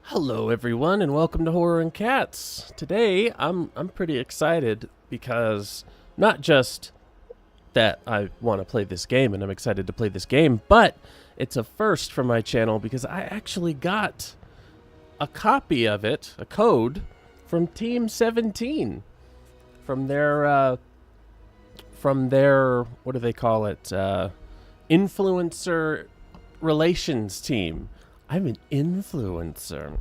Hello everyone and welcome to Horror and Cats. Today I'm pretty excited because not just that I want to play this game and I'm excited to play this game, but it's a first for my channel because I actually got a copy of it, a code from Team 17 from their what do they call it? Influencer relations team. I'm an influencer.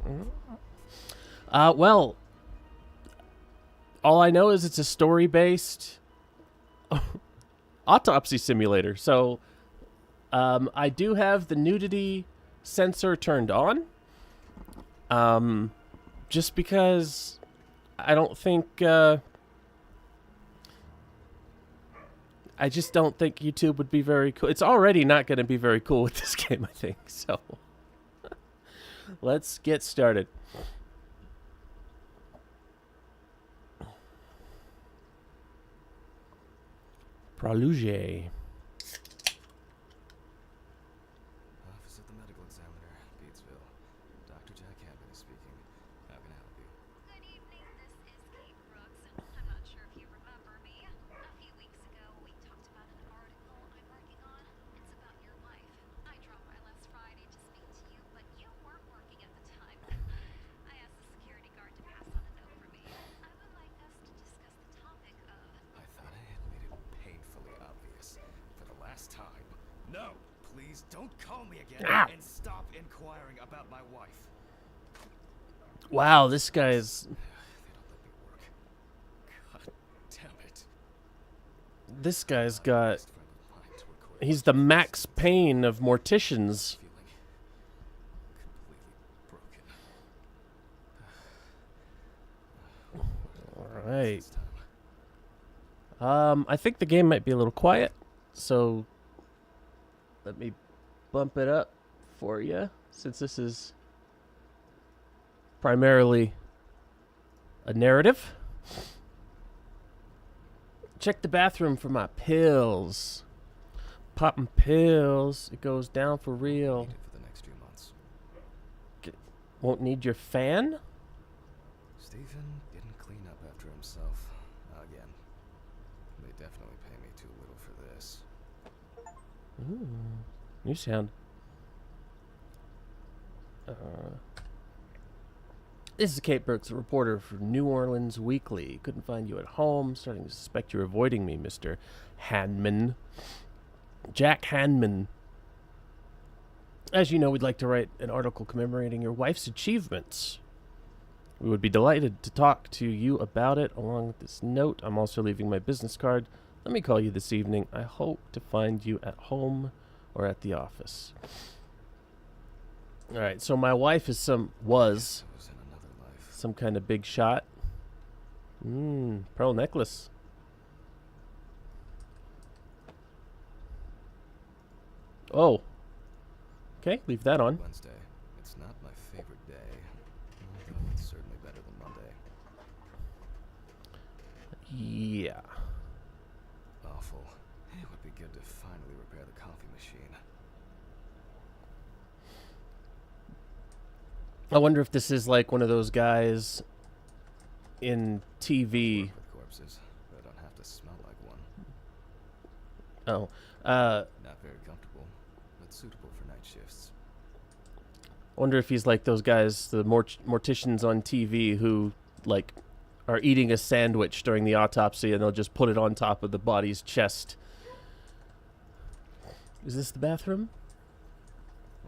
Well, all I know is it's a story-based autopsy simulator. So, I do have the nudity sensor turned on. Just because I don't think, I just don't think YouTube would be very cool. It's already not going to be very cool with this game, I think. So, let's get started. Praluge. Office of the Medical Examiner, Beatsville. Dr. Jack Cabot is speaking. How can I help you? Good evening, this is Kate Brooks, and I'm not sure if you remember me. A few weeks ago, we talked about an article I'm working on. It's about your wife. I dropped by last Friday to speak to you, but you weren't working at the time. I asked the security guard to pass on a note for me. I would like us to discuss the topic of... I thought I had made it painfully obvious. For the last time. No! Please don't call me again and stop inquiring about my wife. Wow, this guy's... They don't let me work. God damn it. This guy's got... Best friend of mine to record He's the Max Payne of morticians. feeling completely broken. Alright. This time. I think the game might be a little quiet, so let me bump it up for you, since this is primarily a narrative. Check the bathroom for my pills. Popping pills, it goes down for real. Need it for the next few months. Won't need your fan? Stephen didn't clean up after himself. Again. They definitely pay me too little for this. Ooh, new sound. This is Kate Brooks, a reporter for New Orleans Weekly. Couldn't find you at home. Starting to suspect you're avoiding me, Mr. Hanman. Jack Hanman. As you know, we'd like to write an article commemorating your wife's achievements. We would be delighted to talk to you about it. Along with this note, I'm also leaving my business card. Let me call you this evening. I hope to find you at home or at the office. All right, so my wife is It was in another life. some kind of big shot. Pearl necklace. Oh. Okay, leave that on. Wednesday. It's not my favorite day. Although it's certainly better than Monday. Yeah. Awful. It would be good to finally repair the coffee machine. I wonder if this is like one of those guys in TV. Work with corpses, but I don't have to smell like one. Oh. Not very comfortable, but suitable for night shifts. I wonder if he's like those guys, the morticians on TV who, like, are eating a sandwich during the autopsy and they'll just put it on top of the body's chest. Is this the bathroom?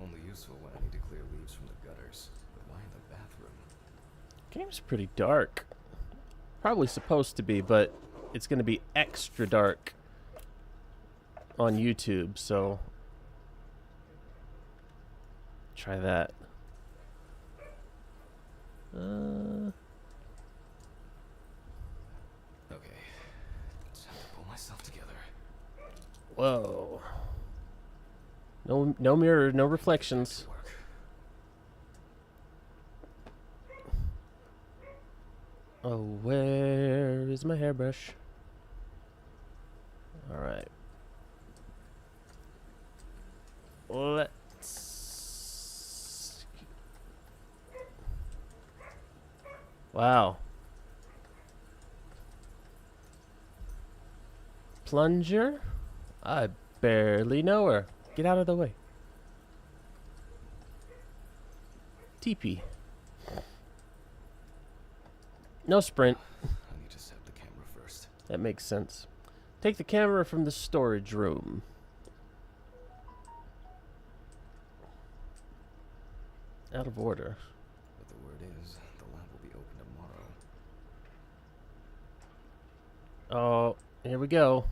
Only useful when I need to clear leaves from the gutters. But why in the bathroom? Game's pretty dark. Probably supposed to be, but it's going to be extra dark on YouTube, so try that. Okay. Time to pull myself together. Whoa. No mirror, no reflections. Work. Oh, where is my hairbrush? All right. Let's Wow. Plunger? I barely know her. Get out of the way. TP. No sprint. I need to set the camera first. That makes sense. Take the camera from the storage room. Out of order. But the word is, the lab will be open tomorrow. Oh, here we go.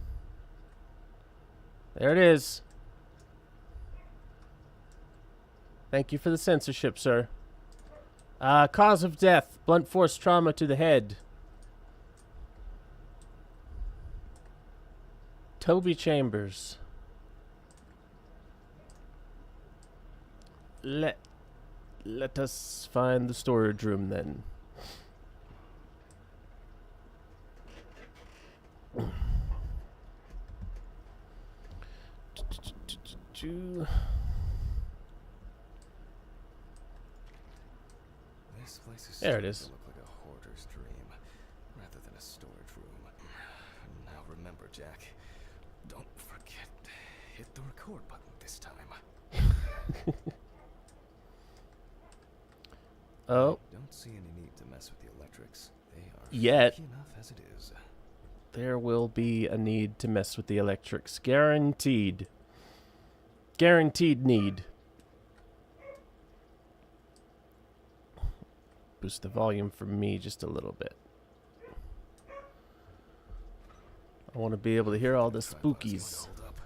There it is. Thank you for the censorship, sir. Cause of death. Blunt force trauma to the head. Toby Chambers. Let us find the storage room then. This place is There it starting is. to look like a hoarder's dream, rather than a storage room. Now remember, Jack, don't forget, hit the record button this time. Oh, Don't see any need to mess with the electrics. They are Yet. freaky enough as it is. there will be a need to mess with the electrics. Guaranteed. Guaranteed need. Boost the volume for me just a little bit. I want to be able to hear all the Tripod's going to spookies. hold up.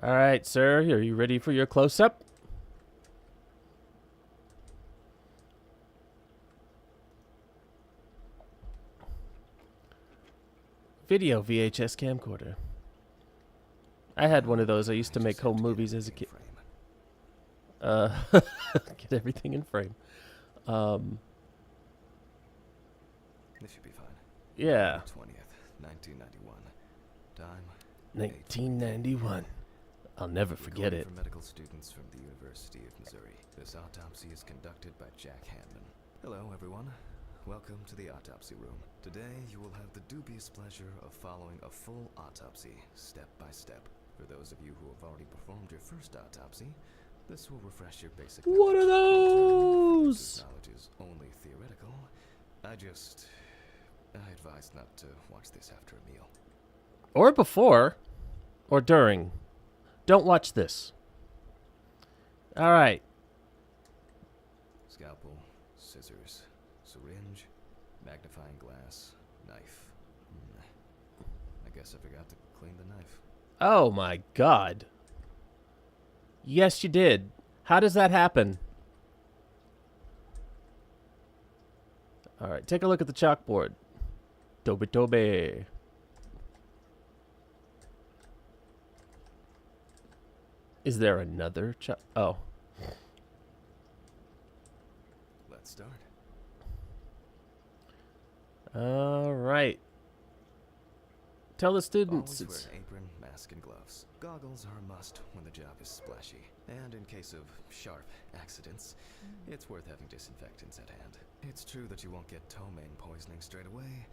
All right, sir. Are you ready for your close-up? Video VHS camcorder. I had one of those. I used to make Just have home to get movies as a everything kid. in frame. Get everything in frame. This should be fine. Yeah. 20th, 1991. Time. 1991. I'll never forget Recording it. For medical students from the University of Missouri. This autopsy is conducted by Jack Hanman. Hello, everyone. Welcome to the autopsy room. Today, you will have the dubious pleasure of following a full autopsy, step by step. For those of you who have already performed your first autopsy, this will refresh your basic What are knowledge. those? Since knowledge is only theoretical, I advise not to watch this after a meal. Or before. Or during. Don't watch this. All right. Scalpel, scissors, syringe, magnifying glass, knife. I guess I forgot to clean the knife. Oh my God. Yes, you did. How does that happen? All right, take a look at the chalkboard. Tobe Tobe. Is there another chalk? Oh. Let's start. All right. Tell the students Always wear it's... an apron, mask, and gloves. Goggles are a must when the job is splashy. And in case of sharp accidents, it's worth having disinfectants at hand. It's true that you won't get ptomaine poisoning straight away,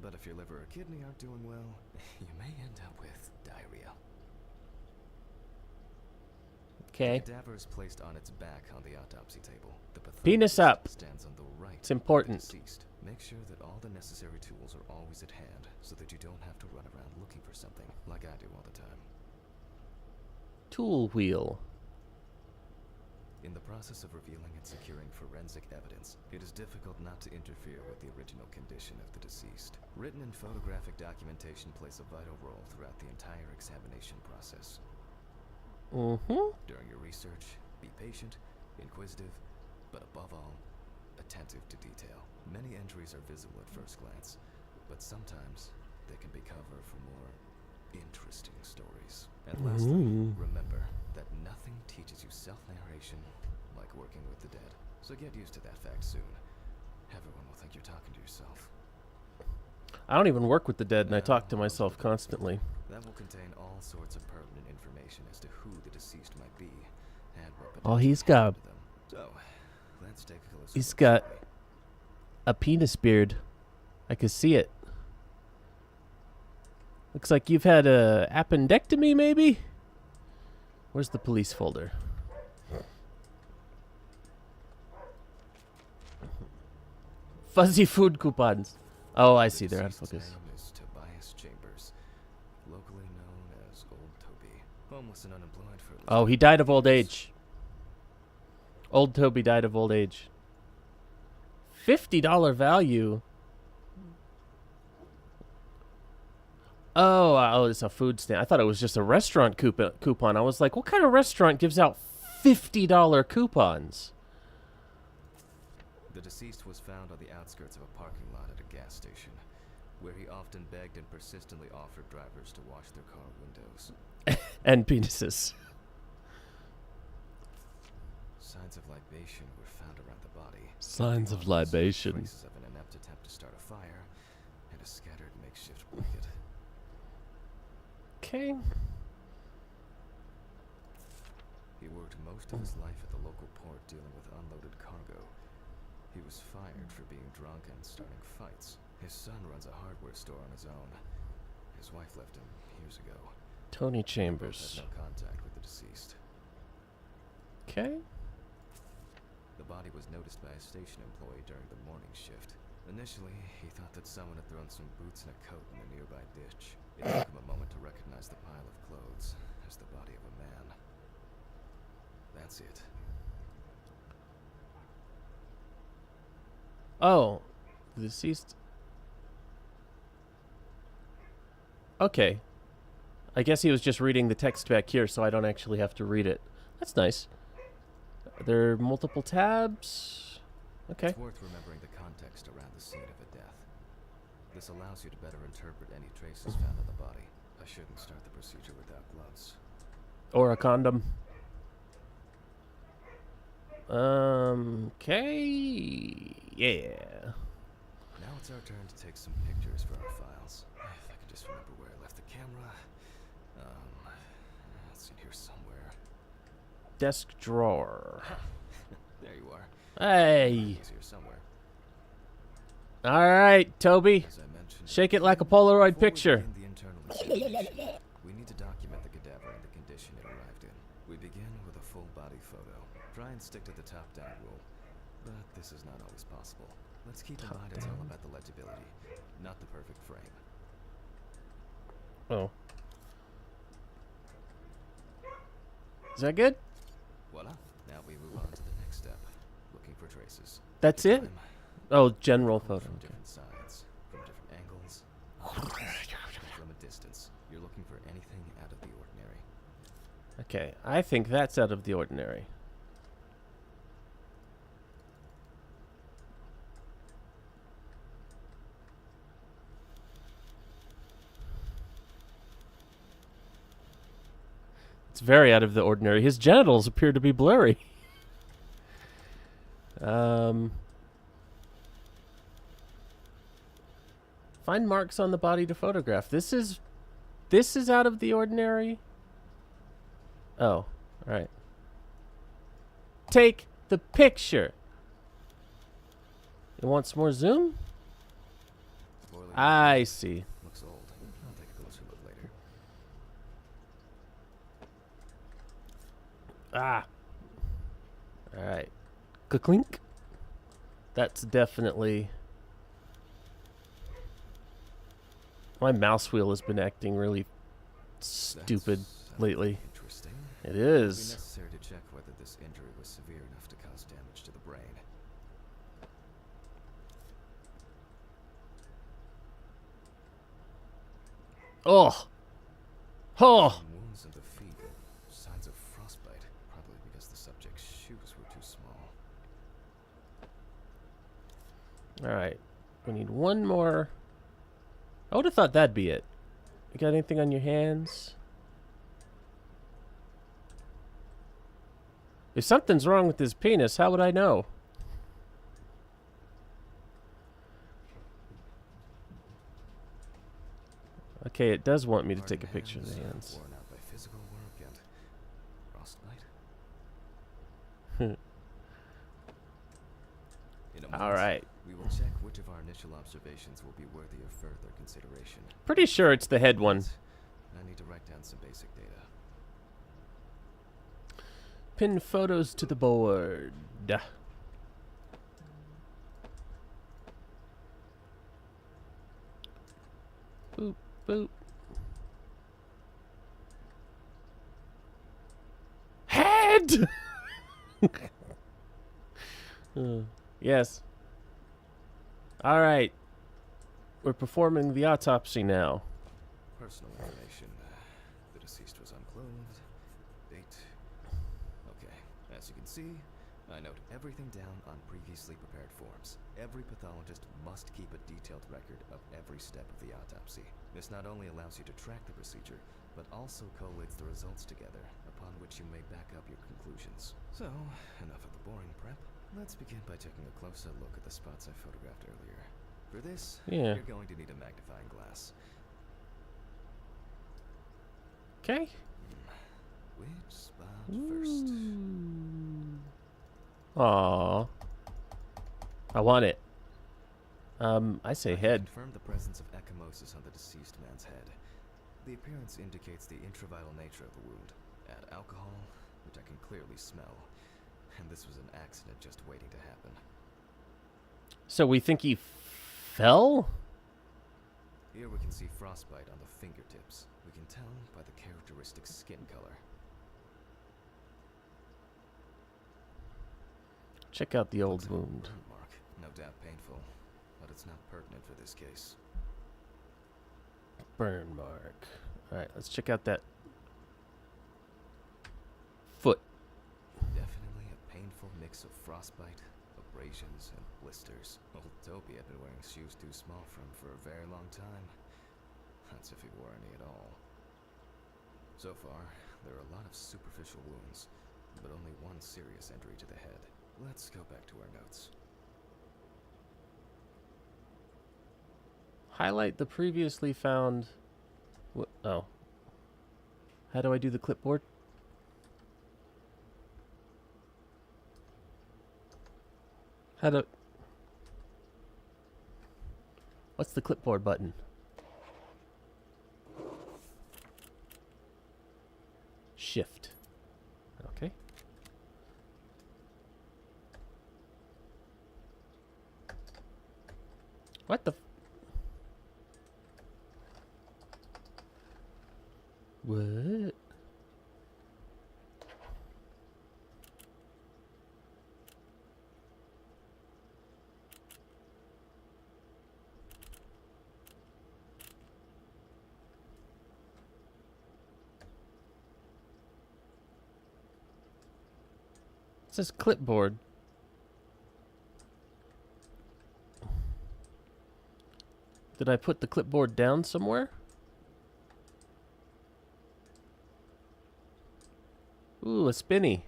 but if your liver or kidney aren't doing well, you may end up with diarrhea. Okay. The cadaver is placed on its back on the autopsy table. The Penis pathologist up. stands on the right. It's important. Of the deceased. Make sure that all the necessary tools are always at hand, so that you don't have to run around looking for something, like I do all the time. Tool wheel. In the process of revealing and securing forensic evidence, it is difficult not to interfere with the original condition of the deceased. Written and photographic documentation plays a vital role throughout the entire examination process. Mm-hmm. During your research, be patient, inquisitive, but above all, attentive to detail. Many injuries are visible at first glance, but sometimes they can be cover for more interesting stories. And lastly, remember that nothing teaches you self-narration like working with the dead. So get used to that fact soon. Everyone will think you're talking to yourself. I don't even work with the dead, and I talk to myself constantly. That will contain all sorts of pertinent information as to who the deceased might be and what Oh, potentially he's got happened to them. So, Let's take a closer He's look, got shall we? a penis beard. I can see it. Looks like you've had a appendectomy, maybe? Where's the police folder? Fuzzy food coupons. Oh, I see. They're out of Deceased's focus. name is Tobias Chambers, locally known as Old Toby. Homeless and unemployed for at least Oh, he died of old 20 years. age. Old Toby died of old age. $50 value. Oh, it's a food stand. I thought it was just a restaurant coupon. I was like, what kind of restaurant gives out $50 coupons? The deceased was found on the outskirts of a parking lot at a gas station, where he often begged and persistently offered drivers to wash their car windows. And penises. Signs of libation were found around the body. Signs of Traces libation. of an inept attempt to start a fire and a scattered makeshift blanket. Okay. He worked most of his life at the local port dealing with unloaded cargo. He was fired for being drunk and starting fights. His son runs a hardware store on his own. His wife left him years ago. Tony Both Chambers. had no contact with the deceased. Okay. The body was noticed by a station employee during the morning shift. Initially, he thought that someone had thrown some boots and a coat in a nearby ditch. It took him a moment to recognize the pile of clothes as the body of a man. That's it. Oh, the deceased. Okay. I guess he was just reading the text back here, so I don't actually have to read it. That's nice. There are multiple tabs. Okay. It's worth remembering the context around the scene of a death. This allows you to better interpret any traces found on the body. I shouldn't start the procedure without gloves. Or a condom. Okay. Yeah. Now it's our turn to take some pictures for our files. If I can just remember where I left the camera. It's in here somewhere. Desk drawer. There you are. Hey. It's here somewhere. All right, Toby. As I mentioned, Shake it like a Polaroid before we picture. begin the internal examination, we need to document the cadaver and the condition it arrived in. We begin with a full body photo. Try and stick to the top-down rule, but this is not always possible. Let's keep in mind it's all about the legibility, not the perfect frame. Oh. Is that good? Voila. Now we move on to the next step, looking for traces. That's Take it? time. Oh, general Pull photo. from Okay. different sides, from different angles, from a distance. You're looking for anything out of the ordinary. Okay, I think that's out of the ordinary. It's very out of the ordinary. His genitals appear to be blurry. Find marks on the body to photograph. This is out of the ordinary. Oh, all right. Take the picture. You want some more zoom? Spoiler I alert, see. looks old. I'll take a closer look later. Ah. All right. Clink. That's definitely. My mouse wheel has been acting really stupid That's lately. Interesting. It It would be is. necessary to check whether this injury was severe enough to cause damage to the brain. Oh. Oh. Some wounds in the feet, signs of frostbite, probably because the subject's shoes were too small. All right. We need one more. I would have thought that'd be it. You got anything on your hands? If something's wrong with his penis, how would I know? Okay, it does want me to take a Hardened picture of the hands. Worn out by physical work and frostbite. All right. We will check which of our initial observations will be worthy of further consideration. Pretty sure it's the head one. I need to write down some basic data. Pin photos to the board. Boop, boop. Head! Yes. All right. We're performing the autopsy now. Personal information. The deceased was unclothed. Date. Okay. As you can see, I note everything down on previously prepared forms. Every pathologist must keep a detailed record of every step of the autopsy. This not only allows you to track the procedure, but also collates the results together, upon which you may back up your conclusions. So, enough of the boring prep. Let's begin by taking a closer look at the spots I photographed earlier. For this, Yeah. you're going to need a magnifying glass. Okay. Which spot first? Aww. I want it. I say head. Confirm the presence of ecchymosis on the deceased man's head. The appearance indicates the intravital nature of the wound. Add alcohol, which I can clearly smell. And this was an accident just waiting to happen. So we think he fell? Here we can see frostbite on the fingertips. We can tell by the characteristic skin color. Check out the old Looks like a wound. burn mark. No doubt painful, but it's not pertinent for this case. Burn mark. Alright, let's check out that foot. Definitely a painful mix of frostbite, abrasions, and blisters. Old Toby had been wearing shoes too small for him for a very long time. That's if he wore any at all. So far, there are a lot of superficial wounds, but only one serious injury to the head. Let's go back to our notes. Highlight the previously found... Oh. How do I do the clipboard? How do... What's the clipboard button? Shift. Okay. What the... What? It says clipboard. Did I put the clipboard down somewhere? Ooh, a spinny.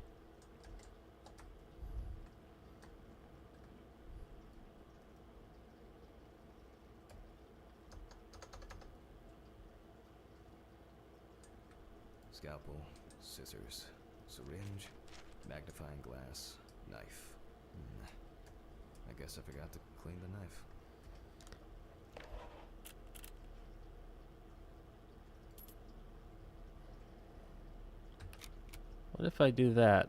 Scalpel, scissors, syringe, magnifying glass, knife. I guess I forgot to clean the knife. What if I do that?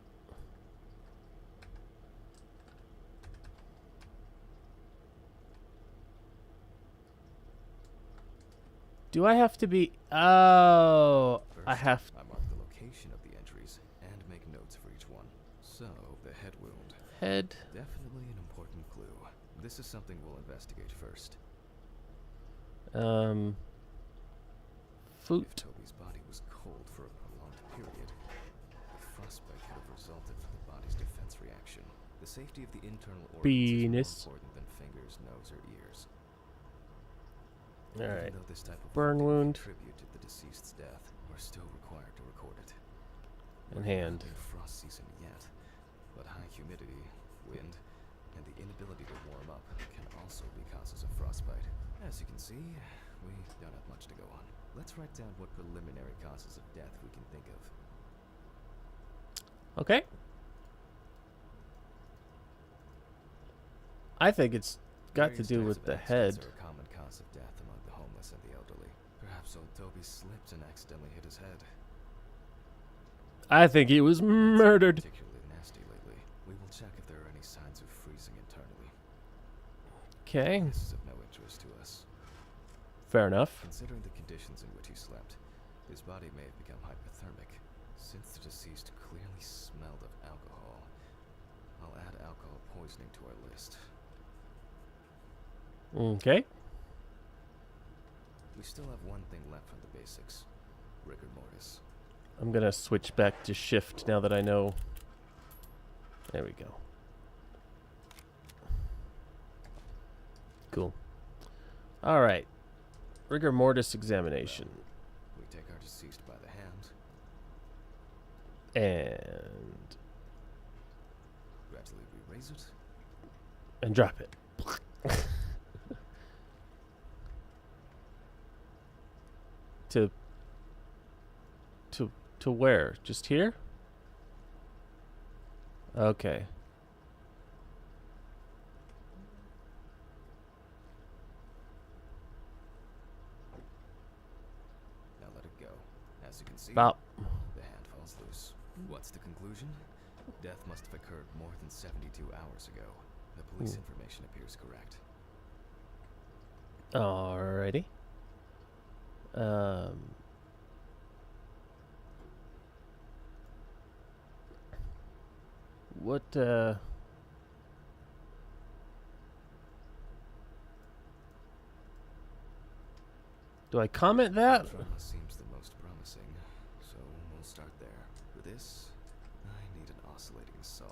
Do I have to be... Oh, I First, have... I mark the location of the injuries and make notes for each one. So, the head wound. Head. Definitely an important clue. This is something we'll investigate first. If Foot. Toby's body was cold for a prolonged period, the frostbite could have resulted from the body's defense reaction. The safety of the internal organs Penis. is more important than fingers, nose, or ears. Alright. Even though this type of Burn wound wound. didn't contribute to the deceased's death, we're still required to record it. And We're hand. not in frost season yet, but high humidity, wind, and the inability to warm up can also be causes of frostbite. As you can see, we don't have much to go on. Let's write down what preliminary causes of death we can think of. Okay. I think it's got to Various do types with of the accidents head. are a common cause of death among the homeless and the elderly. Perhaps old Toby slipped and accidentally hit his head. I think he was murdered. Particularly nasty lately. We will check if there are any signs of freezing internally. Okay, This is of no interest to us. fair enough. Considering the conditions in which he slept, his body may have become hypothermic. Since the deceased clearly smelled of alcohol, I'll add alcohol poisoning to our list. Okay. We still have one thing left from the basics. Rigor mortis. I'm gonna switch back to shift now that I know. There we go. Cool. All right. Rigor mortis examination. We take our deceased by the hand, And gradually re-raise it. drop it. to where? Just here? Okay. Now let it go. As you can see, About. the hand falls loose. What's the conclusion? Death must have occurred more than 72 hours ago. The police information appears correct. Alrighty. What, do I comment that? Trauma seems the most promising, so we'll start there. For this, I need an oscillating saw.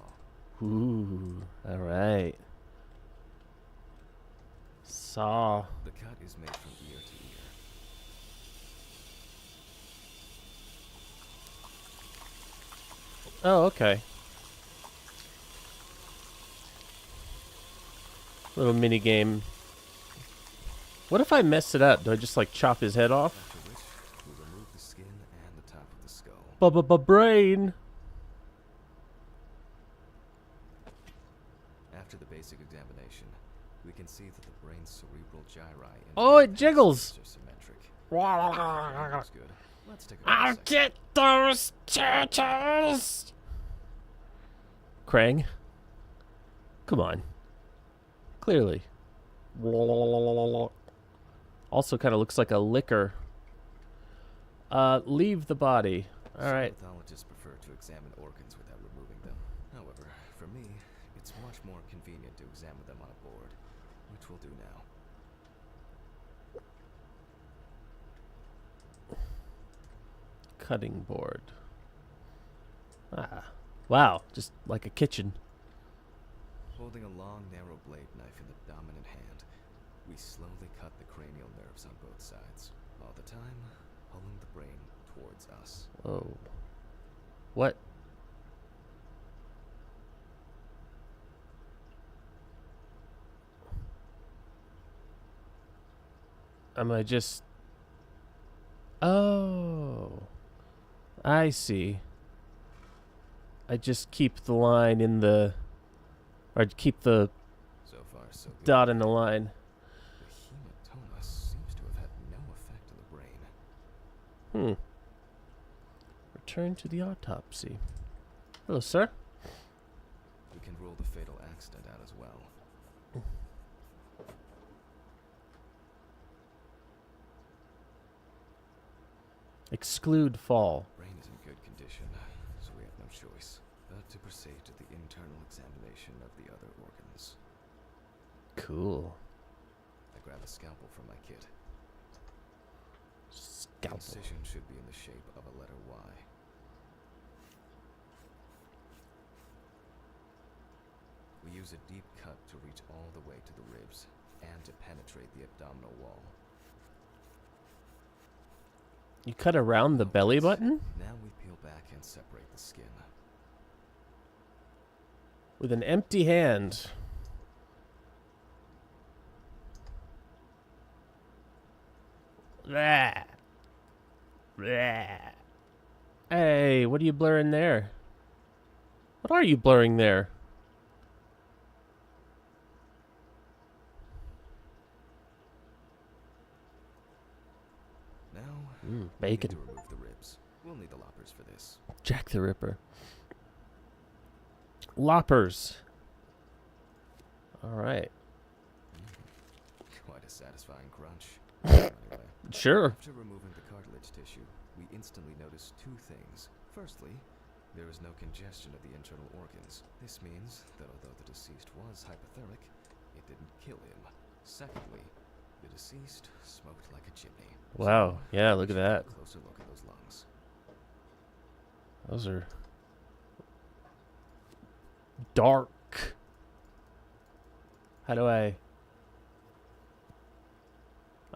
Ooh, alright. Saw. The cut is made from ear to ear. Oh, okay. Little mini game. What if I mess it up? Do I just like chop his head off? After which, we remove the skin and the top of the skull. Brain. After the basic examination, we can see that the brain's cerebral gyri and Oh, it jiggles. are symmetric. That's good. Let's take a I'll second. get those turtles. Krang. Come on. Clearly. Also kind of looks like a liquor. Leave the body. All right. Some pathologists prefer to examine organs without removing them. However, for me, it's much more convenient to examine them on a board, which we'll do now. Cutting board. Ah. Wow. Just like a kitchen. Holding a long, narrow blade knife in the dominant hand, we slowly cut the cranial nerves on both sides, all the time pulling the brain towards us. Whoa. What? Am I just... Oh. I see. I just keep the line in the... Or I'd keep the So far, so good. dot in the line. The hematoma seems to have had no effect on the brain. Return to the autopsy. Hello, sir. We can rule the fatal accident out as well. Exclude fall. Brain is in good condition, so we have no choice but to proceed to the internal examination of the other organs. Cool. I grab a scalpel from my kit. The Scalpel. incision should be in the shape of a letter Y. We use a deep cut to reach all the way to the ribs and to penetrate the abdominal wall. You cut around the belly button? Now we peel back and separate the skin. With an empty hand. Blah. Blah. Hey, what are you blurring there? What are you blurring there? We need Bacon. to remove the ribs. We'll need the loppers for this. Jack the Ripper. Loppers. All right. Quite a satisfying crunch. Anyway, Sure. after removing the cartilage tissue, we instantly noticed two things. Firstly, there is no congestion of the internal organs. This means that although the deceased was hypothermic, it didn't kill him. Secondly, the deceased smoked like a chimney. Wow. Yeah, look at Should that. take a closer look at those lungs. Those are dark. How do I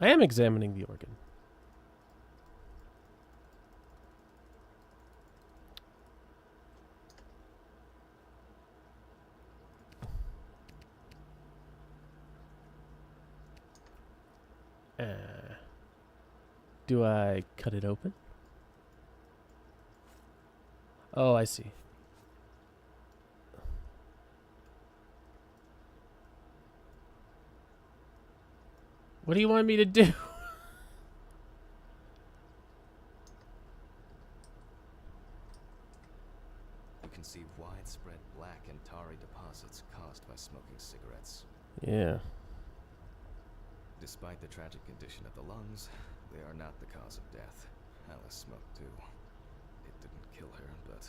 am examining the organ. Do I cut it open? Oh, I see. What do you want me to do? You can see widespread black and tarry deposits caused by smoking cigarettes. Yeah. Despite the tragic condition of the lungs, they are not the cause of death. Alice smoked too. It didn't kill her, but...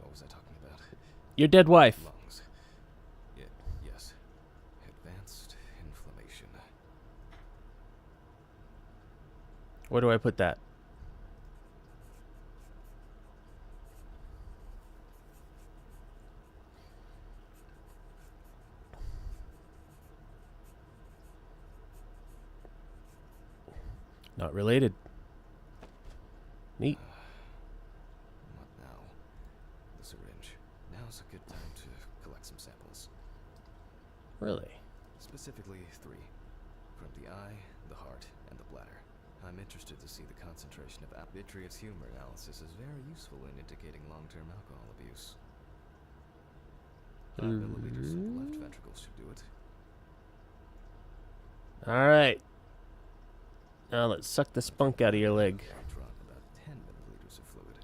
what was I talking about? Your dead wife. Lungs. Yes. Advanced inflammation. Where do I put that? Not related. Neat. What now? The syringe. Now's a good time to collect some samples. Really? Specifically 3. From the eye, the heart, and the bladder. I'm interested to see the concentration of vitreous humor analysis is very useful in indicating long-term alcohol abuse. 5 milliliters of the left ventricle should do it. All right. Now let's suck the spunk out of your leg. Drop about 10 milliliters of fluid.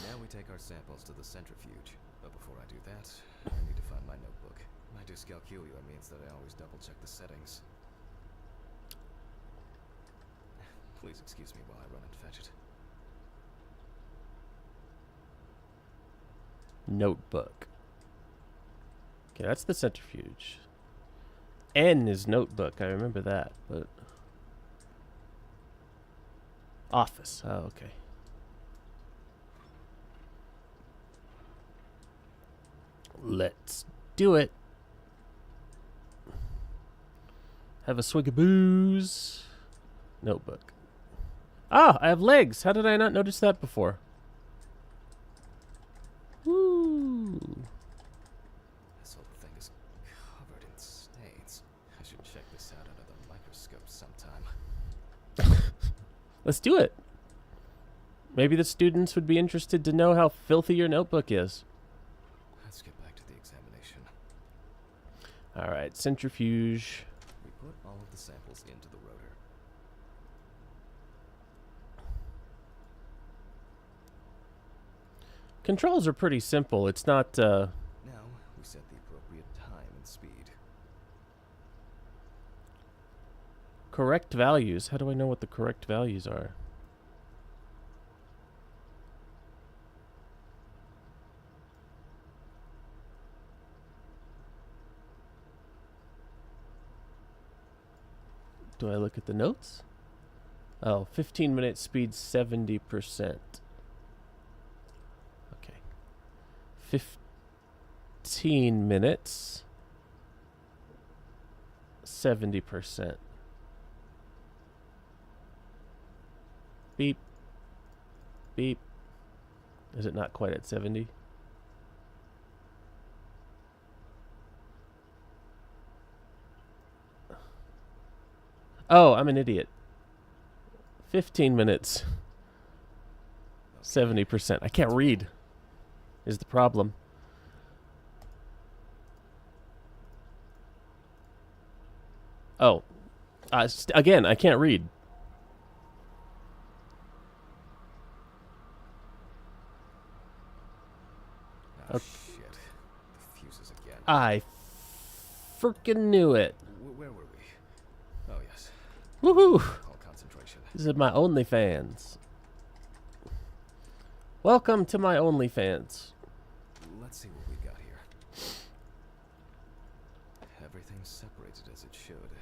Now we take our samples to the centrifuge. But before I do that, I need to find my notebook. My dyscalculia means that I always double-check the settings. Please excuse me while I run and fetch it. Notebook. Okay, that's the centrifuge. N is notebook. I remember that, but office. Oh, okay. Let's do it. Have a swig of booze. Notebook. Ah, I have legs. How did I not notice that before? Woo. This whole thing is covered in stains. I should check this out under the microscope sometime. Let's do it. Maybe the students would be interested to know how filthy your notebook is. Let's get back to the examination. All right, centrifuge. We put all of the samples into the rotor. Controls are pretty simple. It's not, Now, we set the appropriate time and speed. correct values. How do I know what the correct values are? Do I look at the notes? Oh, 15-minute speed, 70%. Okay. 15 minutes, 70%. Beep. Beep. Is it not quite at 70? Oh, I'm an idiot. 15 minutes. 70%. I can't read. Is the problem. Oh. Again, I can't read. Ah, shit. The fuses again. I freaking knew it. Where were we? Oh, yes. Woohoo! All concentration. This is my OnlyFans. Welcome to my OnlyFans. Let's see what we got here. Everything's separated as it should.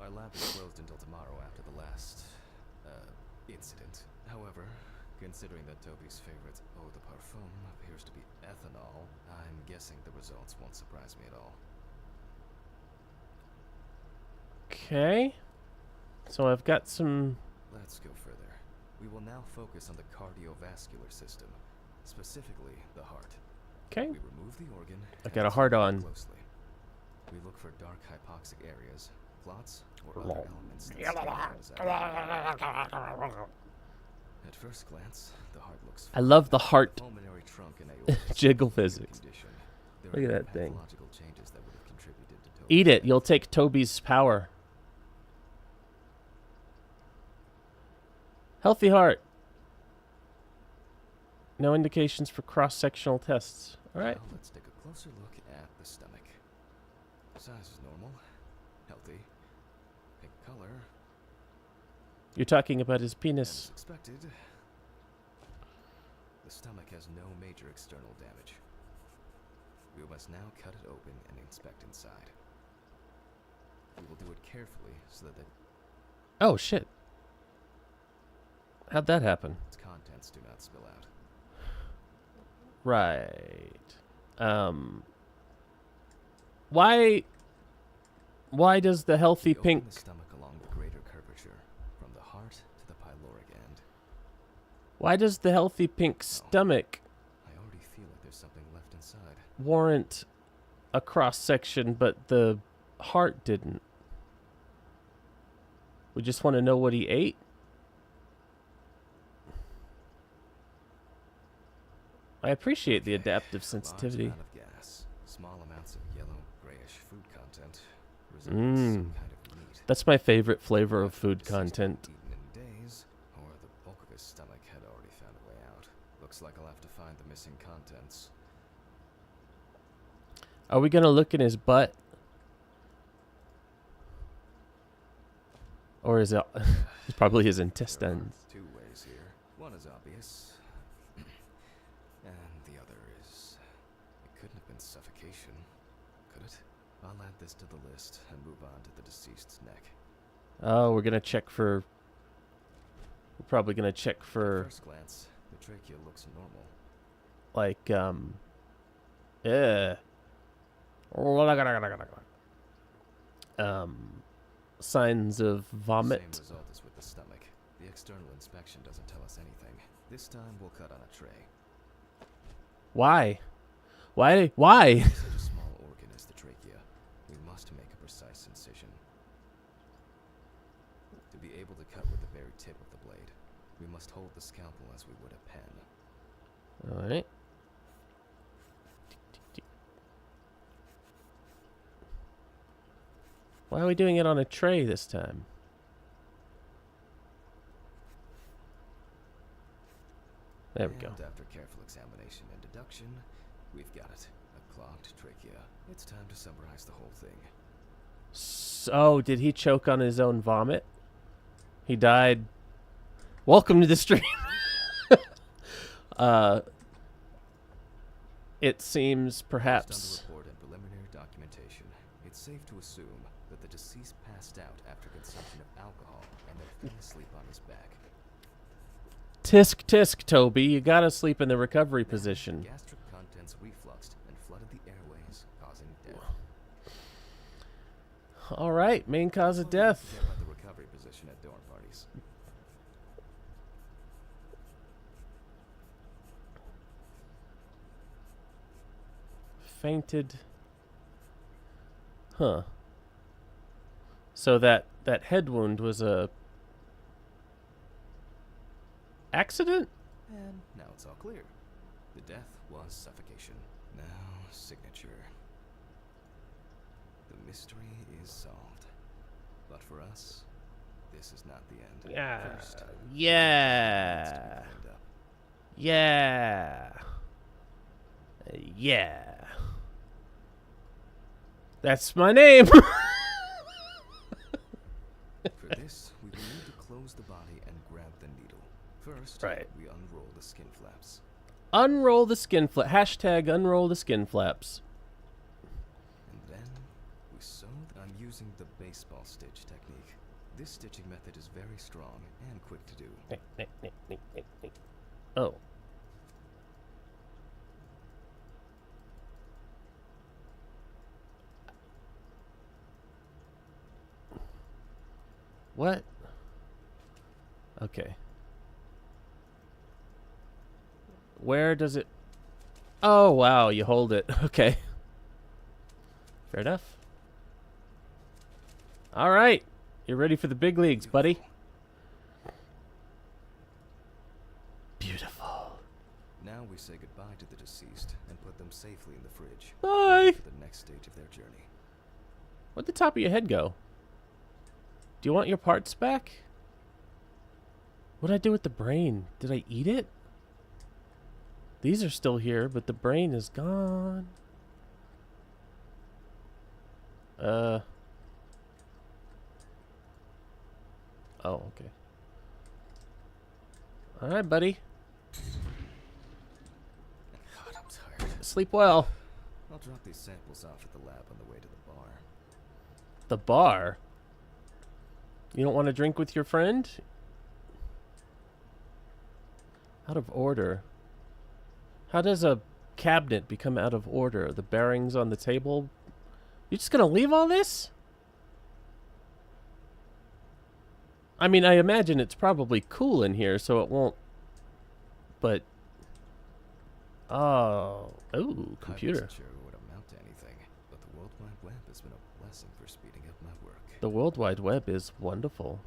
Our lab is closed until tomorrow after the last, incident. However, considering that Toby's favorite eau de parfum appears to be ethanol, I'm guessing the results won't surprise me at all. Okay. So I've got some... Let's go further. We will now focus on the cardiovascular system, specifically the heart. Okay. We remove the organ. I and got a heart examine on. it closely. We look for dark hypoxic areas, clots, or other elements that At first glance, the heart looks I love the heart pulmonary trunk and aorta jiggle condition. physics. There Look are at that thing. pathological changes that would have contributed to Toby's Eat it. death. You'll take Toby's power. Healthy heart. No indications for cross-sectional tests. All right. Now let's take a closer look at the stomach. Size is normal, healthy, pink color, You're talking about his and penis. as expected, the stomach has no major external damage. We must now cut it open and inspect inside. We will do it carefully so that Oh, shit. How'd that happen? its contents do not spill out. Right. Why does the healthy We open pink... the stomach along the greater curvature, from the heart to the pyloric end. Why does the healthy pink stomach I already feel like there's something left inside. warrant a cross-section, but the heart didn't? We just want to know what he ate? I appreciate the adaptive sensitivity. Large amount of gas, small amounts of yellow, grayish food content, resembling some kind of meat. That's my favorite flavor of Either food the deceased content. hadn't eaten in days, or the bulk of his stomach had already found a way out. Looks like I'll have to find the missing contents. Are we going to look in his butt? Or is it... it's probably his There are intestines. two ways here. One is obvious, and the other is... It couldn't have been suffocation, could it? I'll add this to the list and move on to the deceased's neck. Oh, we're going to check for... We're probably going to check At for, first glance, the trachea looks normal. like, yeah. Signs of vomit. Same result as with the stomach. The external inspection doesn't tell us anything. This time we'll cut on a tray. Why? Why? With such a small organ as the trachea, we must make a precise incision. To be able to cut with the very tip of the blade, we must hold the scalpel as we would a pen. Alright. Why are we doing it on a tray this time? There we go. And after careful examination and deduction, we've got it. A clogged trachea. It's time to summarize the whole thing. So, did he choke on his own vomit? He died. Welcome to the stream. It seems Based perhaps... on the report and preliminary documentation, it's safe to assume that the deceased passed out after consumption of alcohol and then fell asleep on his back. Tisk tisk, Toby. You gotta sleep in the recovery position. Gastric contents refluxed and flooded the airways, causing death. Alright, main cause of death. Forget about the recovery position at dorm parties. Fainted. Huh. So that head wound was a accident? And now it's all clear. The death was suffocation. Now, signature. The mystery is solved. But for us, this is not the end. Yeah. First, needs to Yeah. be cleaned up. Yeah. Yeah. That's my name. For this, we will need to close the body and grab the needle. First, Right. we unroll the skin flaps. Unroll the skin flap. Hashtag unroll the skin flaps. And then we sew. I'm using the baseball stitch technique. This stitching method is very strong and quick to do. Oh. What? Okay. Where does it... Oh, wow, you hold it. Okay. Fair enough. All right. You're ready for the big leagues, buddy. Beautiful. Now we say goodbye to the deceased and put them safely in the fridge. Bye. ready for the next stage of their journey. Where'd the top of your head go? Do you want your parts back? What'd I do with the brain? Did I eat it? These are still here, but the brain is gone. Oh, okay. Alright, buddy. God, I'm tired. Sleep well. I'll drop these samples off at the lab on the way to the bar. The bar? You don't want to drink with your friend? Out of order. How does a cabinet become out of order? The bearings on the table? You're just gonna leave all this? I mean, I imagine it's probably cool in here, so it won't... But... Oh. Ooh, I computer. wasn't sure it would amount to anything, but the World Wide Web has been a blessing for speeding up my work. The World Wide Web is wonderful.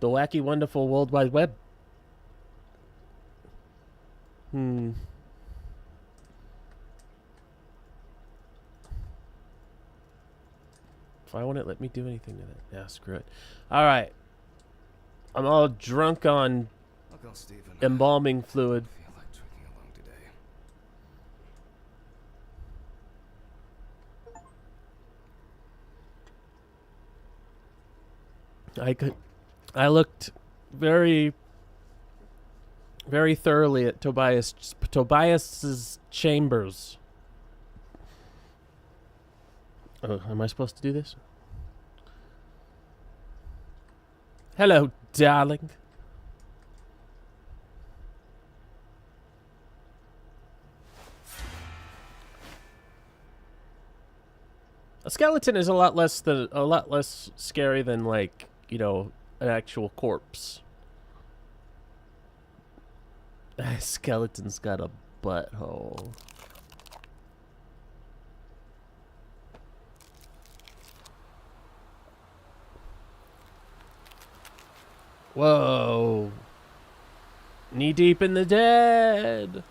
The wacky, wonderful World Wide Web. Why won't it let me do anything to that? Yeah, screw it. Alright. I'm all drunk on Uncle Stephen. embalming fluid. I feel like drinking alone today. I looked very thoroughly at Tobias's chambers. Oh, am I supposed to do this? Hello, darling. A skeleton is a lot less scary than, like, you know, an actual corpse. Skeleton's got a butthole. Whoa. Knee deep in the dead.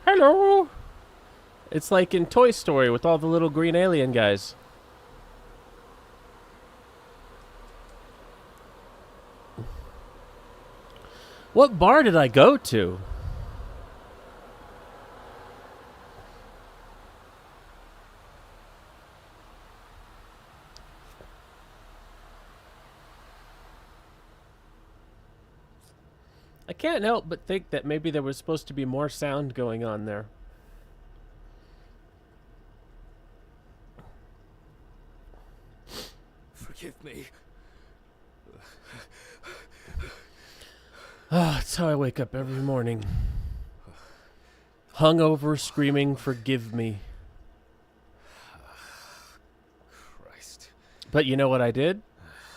Hello. It's like in Toy Story with all the little green alien guys. What bar did I go to? I can't help but think that maybe there was supposed to be more sound going on there. Forgive me. Ah, it's how I wake up every morning. Hungover, screaming, "Forgive me." Christ. But you know what I did?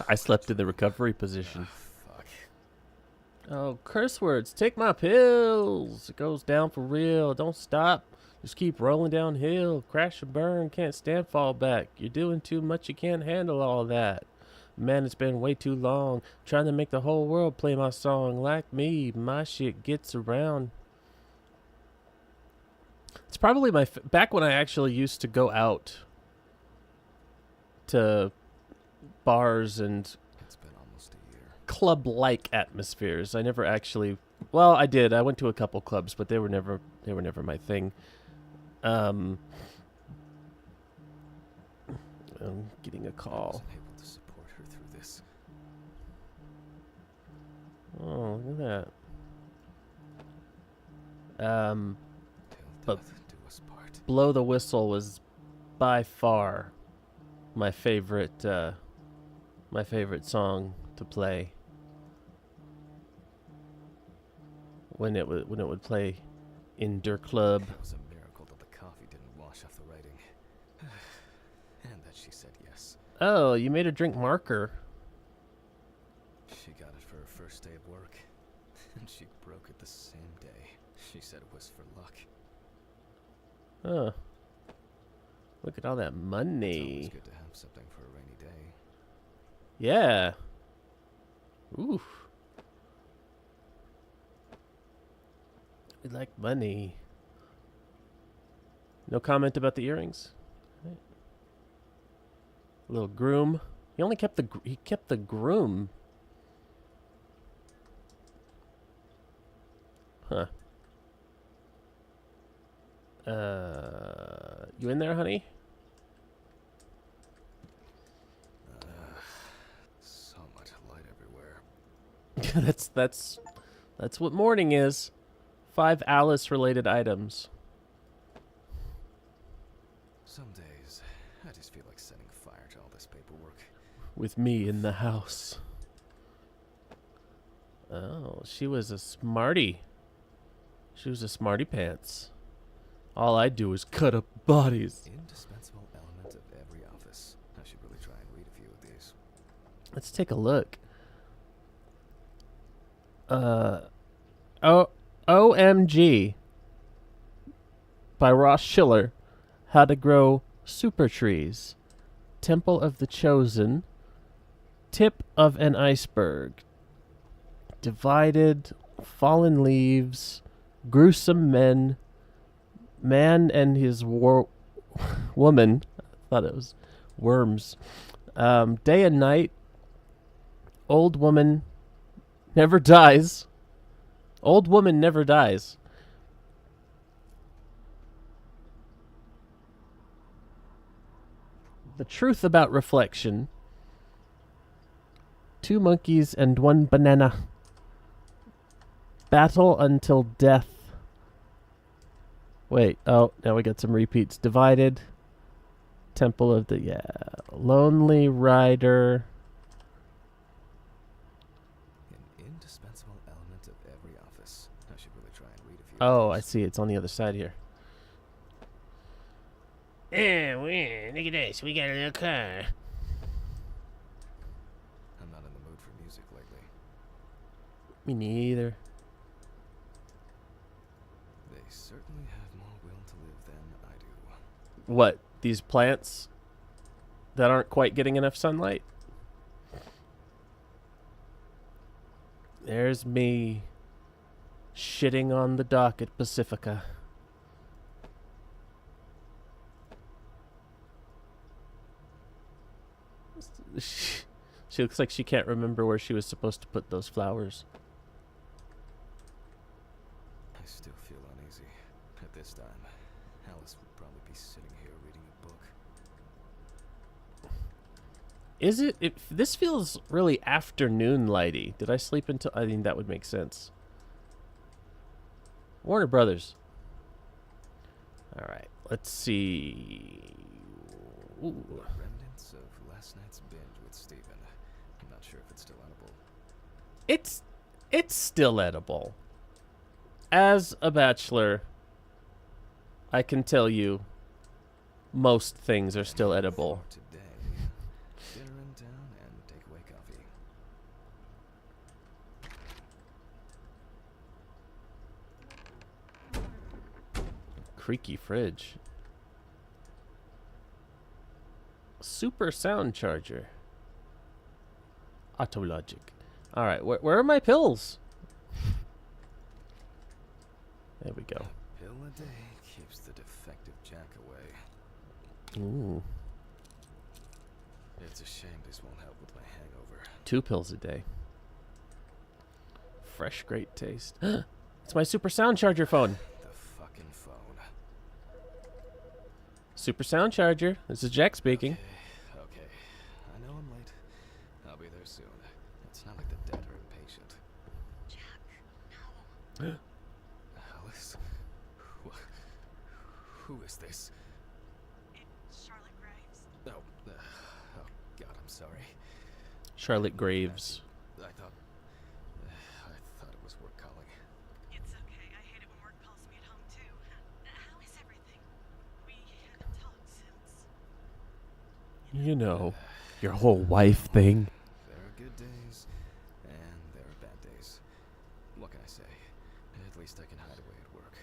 I slept in the recovery position. Fuck. Oh, curse words. Take my pills. It goes down for real. Don't stop. Just keep rolling downhill. Crash and burn. Can't stand fall back. You're doing too much. You can't handle all that. Man, it's been way too long. Trying to make the whole world play my song like me. My shit gets around. probably my back when I actually used to go out to bars and It's been almost a year. club-like atmospheres. I never actually. Well, I did. I went to a couple clubs, but they were never my thing. I'm getting a I call. wasn't able to support her through this. Oh, look at that. Till But- death do us part. Blow the Whistle was by far my favorite song to play when it would play in Der Club. It was a miracle that the coffee didn't wash off the writing. And that she said yes. Oh, you made her drink marker. She got it for her first day of work. And she broke it the same day. She said it was for luck. Huh. Look at all that It's always money. good to have something for a rainy day. Yeah. Oof. We like money. No comment about the earrings. Right. Little groom. He only kept he kept the groom. Huh. You in there, honey? So much light everywhere. That's what morning is. 5 Alice related items. Some days, I just feel like setting fire to all this paperwork. With me in the house. Oh, she was a smarty. She was a smarty pants. All I do is cut up bodies. Indispensable element of every office. I should really try and read a few of these. Let's take a look. OMG by Ross Schiller. How to Grow Super Trees. Temple of the Chosen. Tip of an Iceberg. Divided. Fallen Leaves. Gruesome Men. Man and His Woman. I thought it was worms. Day and Night. Old Woman Never Dies. Old Woman Never Dies. The Truth About Reflection. 2 Monkeys and 1 Banana. Battle Until Death. Wait, oh, now we got some repeats. Divided. Temple of the, Lonely Rider. An indispensable element of every office. I should really try and read a few Oh, of I these. see. It's on the other side here. Look at this. We got a little car. I'm not in the mood for music lately. Me neither. They certainly have more will to live than I do. What? These plants that aren't quite getting enough sunlight? There's me shitting on the dock at Pacifica. She looks like she can't remember where she was supposed to put those flowers. I still feel uneasy. At this time, Alice would probably be sitting here reading a book. Is it? This feels really afternoon lighty. Did I sleep until? I mean, that would make sense. Warner Brothers. All right, let's see. Ooh. Remnants of last night's binge with Steven. I'm not sure if it's still edible. It's still edible. As a bachelor, I can tell you most things are still edible. For today, dinner in town and takeaway coffee. Creaky fridge. Super sound charger. Autologic. Alright, where are my pills? There we go. pill a day keeps the defective Jack away. Ooh, It's a shame this won't help with my hangover. 2 pills a day. Fresh, great taste. It's my super sound charger phone. The fucking phone. Super sound charger. This is Jack speaking. Okay. I know I'm late. I'll be there soon. It's not like the dead are impatient. Jack, no. Alice? Who is this? It's Charlotte Graves. Oh, God, I'm sorry. Charlotte Graves. I thought it was work calling. It's okay. I hate it when work calls me at home, too. How is everything? We haven't talked since. You know, your whole wife thing. There are good days, and there are bad days. What can I say? At least I can hide away at work.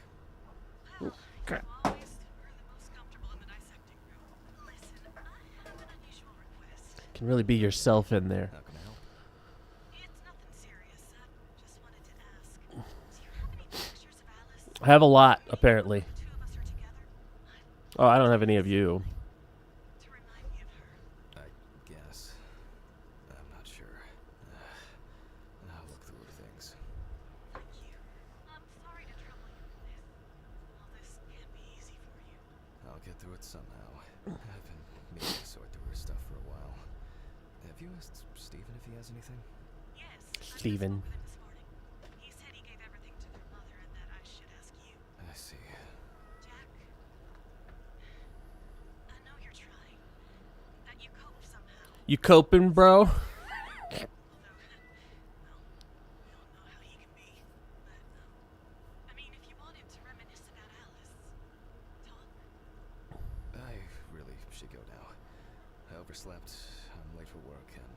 Well, crap. you always were the most comfortable in the dissecting room. Listen, I have an unusual request. Can really be yourself in there. How can I help? It's nothing serious. I just wanted to ask. Do you have any pictures of Alice? I have a lot, apparently. The two of us are together. Oh, I don't have any of you. To remind me of her. I guess. I'm not sure. I'll look through her things. Thank you. I'm sorry to trouble you with this. All this can't be easy for you. I'll get through it somehow. I've been meaning to sort through her stuff for a while. Have you asked Steven if he has anything? Yes. Steven. I spoke with him this morning. He said he gave everything to their mother and that I should ask you. I see. Jack, I know you're trying. That you cope somehow. You coping, bro? Although, well, we all know how he can be. But, I mean, if you wanted to reminisce about Alice, talk. I really should go now. I overslept. I'm late for work, and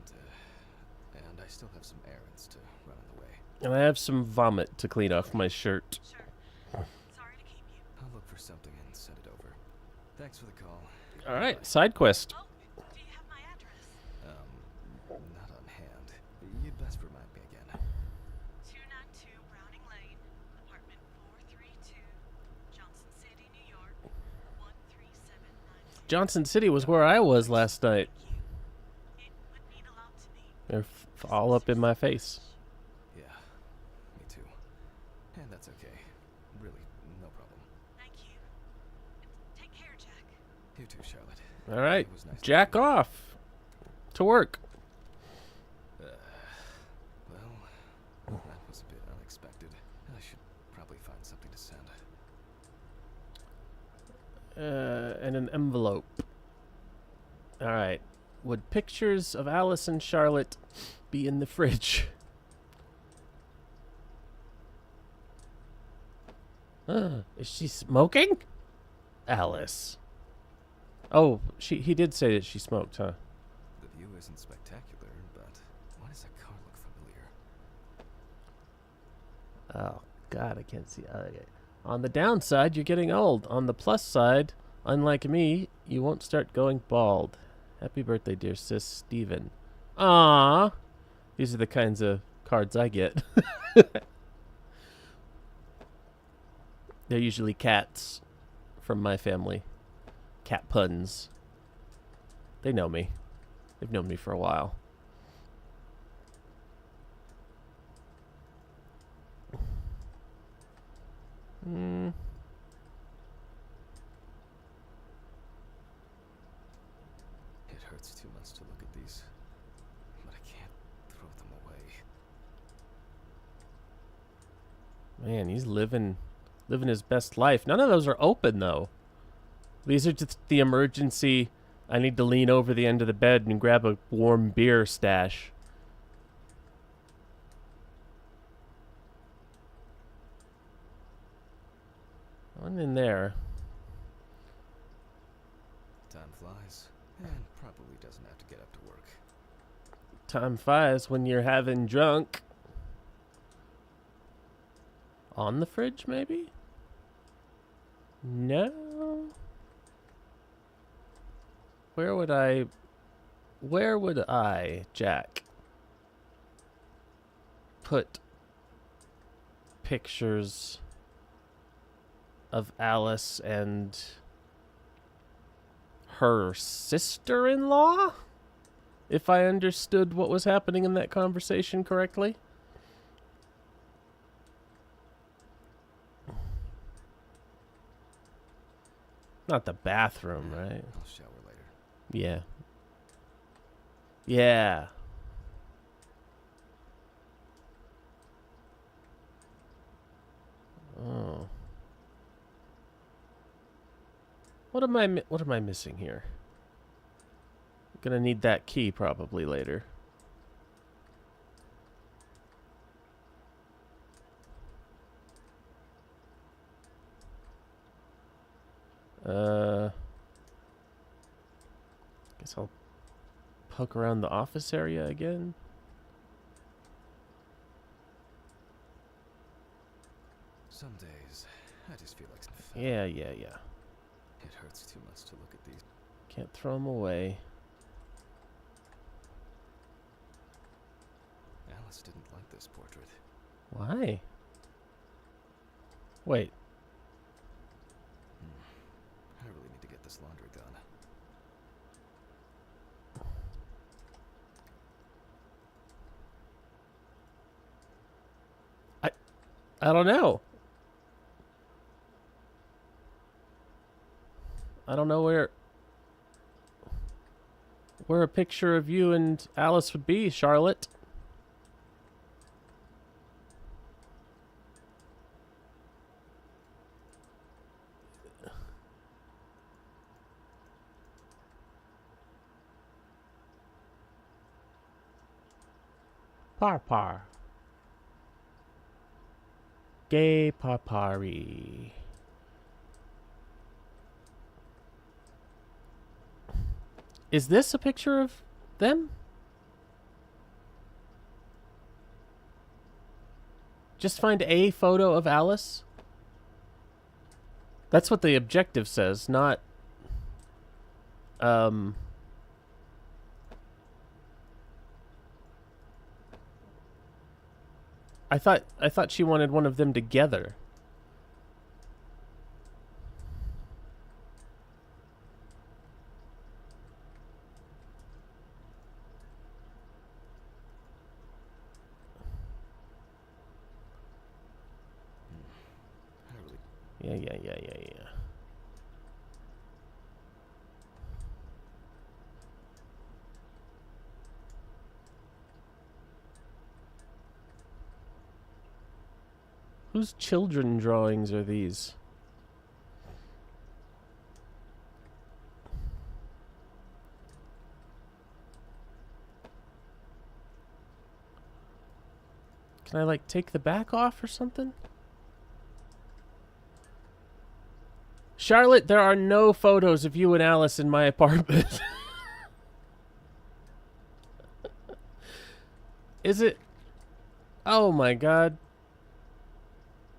I still have some errands to run on the way. And I have some vomit to clean off my shirt. Sure. Sorry to keep you. I'll look for something and send it over. Thanks for the call. All right, side quest. Oh, do you have my address? Not on hand. You'd best remind me again. 292 Browning Lane, apartment 432, Johnson City, New York, 13790. Johnson City was where I was last night. It would mean a lot to me. They're all up in my face. Yeah, me too. And that's okay. Really, no problem. Thank you. Take care, Jack. You too, Charlotte. All right, It was nice to jack meet you. off. To work. Well, that was a bit unexpected. I should probably find something to send. And an envelope. All right. Would pictures of Alice and Charlotte be in the fridge? Is she smoking? Alice. Oh, he did say that she smoked, huh? The view isn't spectacular, but why does that car look familiar? Oh, God, I can't see. Okay. On the downside, you're getting old. On the plus side, unlike me, you won't start going bald. Happy birthday, dear sis Steven. Ah, these are the kinds of cards I get. They're usually cats from my family. Cat puns. They know me. They've known me for a while. It hurts too much to look at these, but I can't throw them away. Man, he's living his best life. None of those are open, though. These are just the emergency, I need to lean over the end of the bed and grab a warm beer stash. One in there. Time flies, and probably doesn't have to get up to work. Time flies when you're having drunk. On the fridge, maybe? No. Where would I, Jack, put pictures of Alice and her sister-in-law, if I understood what was happening in that conversation correctly. Not the bathroom, right? I'll shower later. Yeah. Yeah. Oh. What am I missing here? I'm gonna need that key probably later. Guess I'll poke around the office area again. Some days, I just feel like Yeah. it hurts too much to look at these. Can't throw them away. Alice didn't like this portrait. Why? Wait. I really need to get this laundry done. I don't know. I don't know where a picture of you and Alice would be, Charlotte. Parpar. Gay Parpari. Is this a picture of them? Just find a photo of Alice? That's what the objective says, not I thought she wanted one of them together. Yeah. Whose children drawings are these? Can I, like, take the back off or something? Charlotte, there are no photos of you and Alice in my apartment. Is it? Oh my god.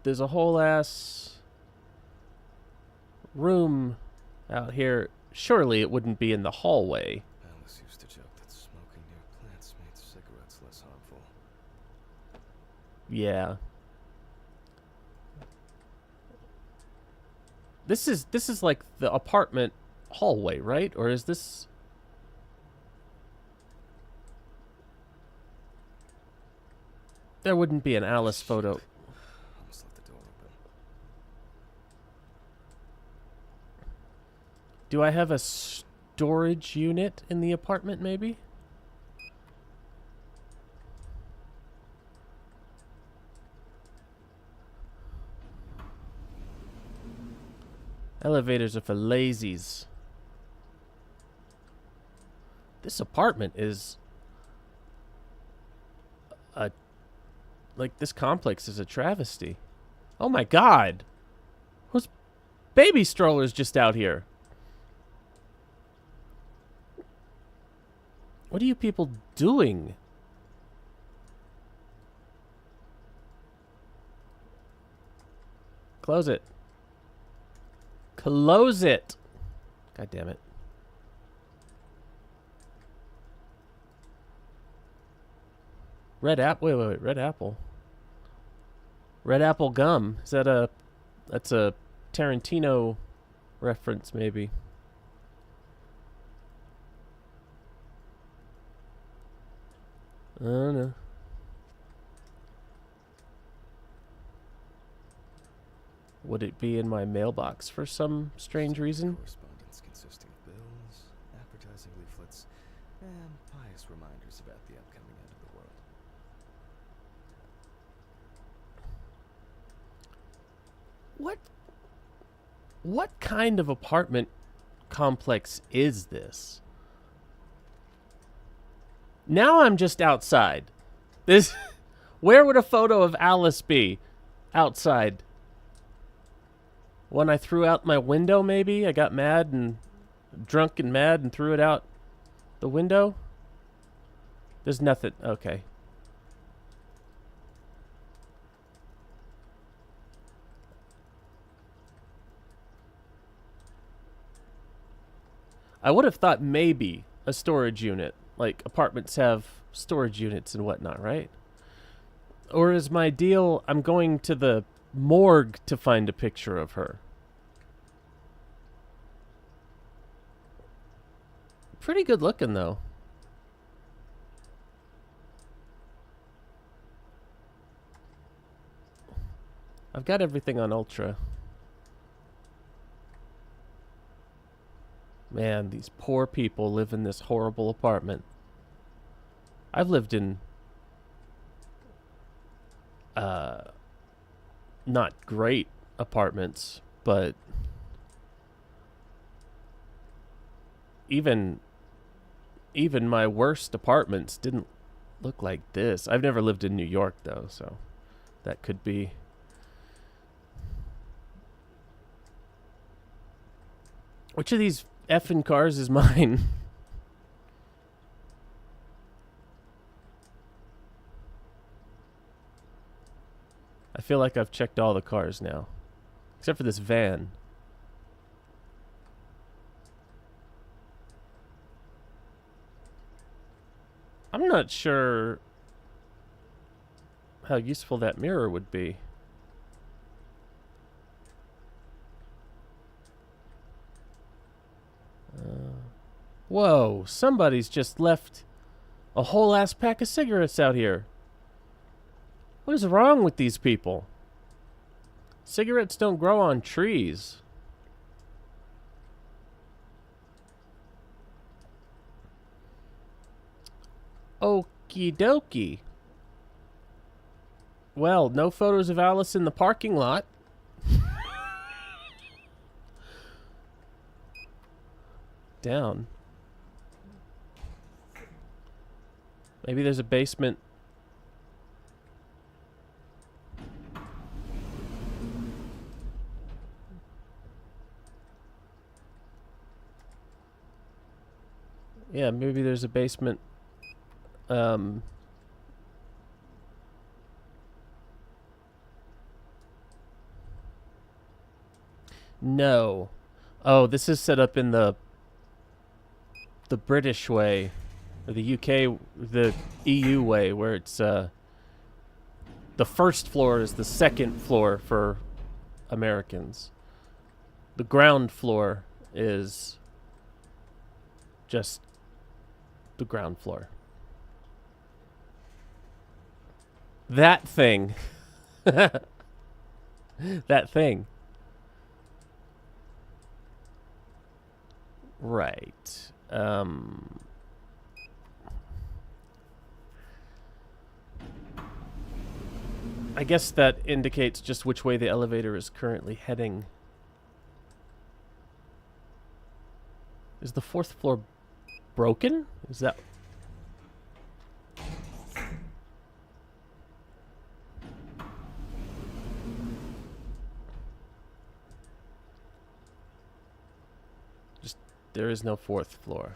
There's a whole ass room out here. Surely it wouldn't be in the hallway. Alice used to joke that smoking near plants made cigarettes less harmful. Yeah. This is like the apartment hallway, right? Or is this... There wouldn't be an Alice photo. Almost left the door open. Do I have a storage unit in the apartment, maybe? Elevators are for lazies. This apartment is a... Like, this complex is a travesty. Oh my god! Whose baby stroller's just out here? What are you people doing? Close it. Close it! God damn it. Red apple? Wait. Red apple. Red apple gum. Is that a... That's a Tarantino reference, maybe. I don't know. Would it be in my mailbox for some strange reason? Correspondence consisting of bills, advertising leaflets, and pious reminders about the upcoming end of the world. What kind of apartment complex is this? Now I'm just outside. This where would a photo of Alice be? Outside. When I threw out my window, maybe? I got mad and drunk and mad and threw it out the window? There's nothing. Okay. I would have thought maybe a storage unit. Like, apartments have storage units and whatnot, right? Or is my deal, I'm going to the morgue to find a picture of her? Pretty good looking, though. I've got everything on Ultra. Man, these poor people live in this horrible apartment. I've lived in not great apartments, but even my worst apartments didn't look like this. I've never lived in New York, though, so that could be. Which of these effing cars is mine? I feel like I've checked all the cars now. Except for this van. I'm not sure how useful that mirror would be. Whoa, somebody's just left a whole ass pack of cigarettes out here. What is wrong with these people? Cigarettes don't grow on trees. Okie dokie. Well, no photos of Alice in the parking lot. Down. Maybe there's a basement. Yeah, maybe there's a basement. No. Oh, this is set up in the British way, or the UK, the EU way, where it's the first floor is the second floor for Americans. The ground floor is just the ground floor. That thing. That thing. Right. I guess that indicates just which way the elevator is currently heading. Is the fourth floor broken? Is that... Just, there is no fourth floor.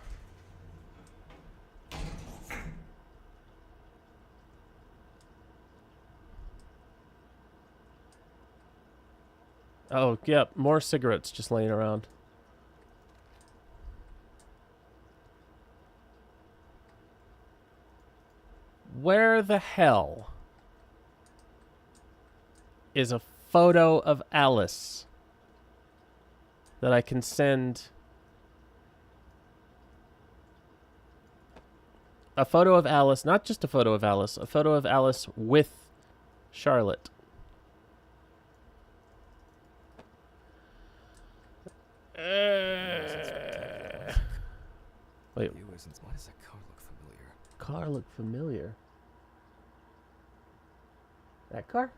Oh, yep, more cigarettes just laying around. Where the hell is a photo of Alice? that I can send a photo of Alice, not just a photo of Alice, a photo of Alice with Charlotte. Wait, Why does that car look familiar? car look familiar? That car?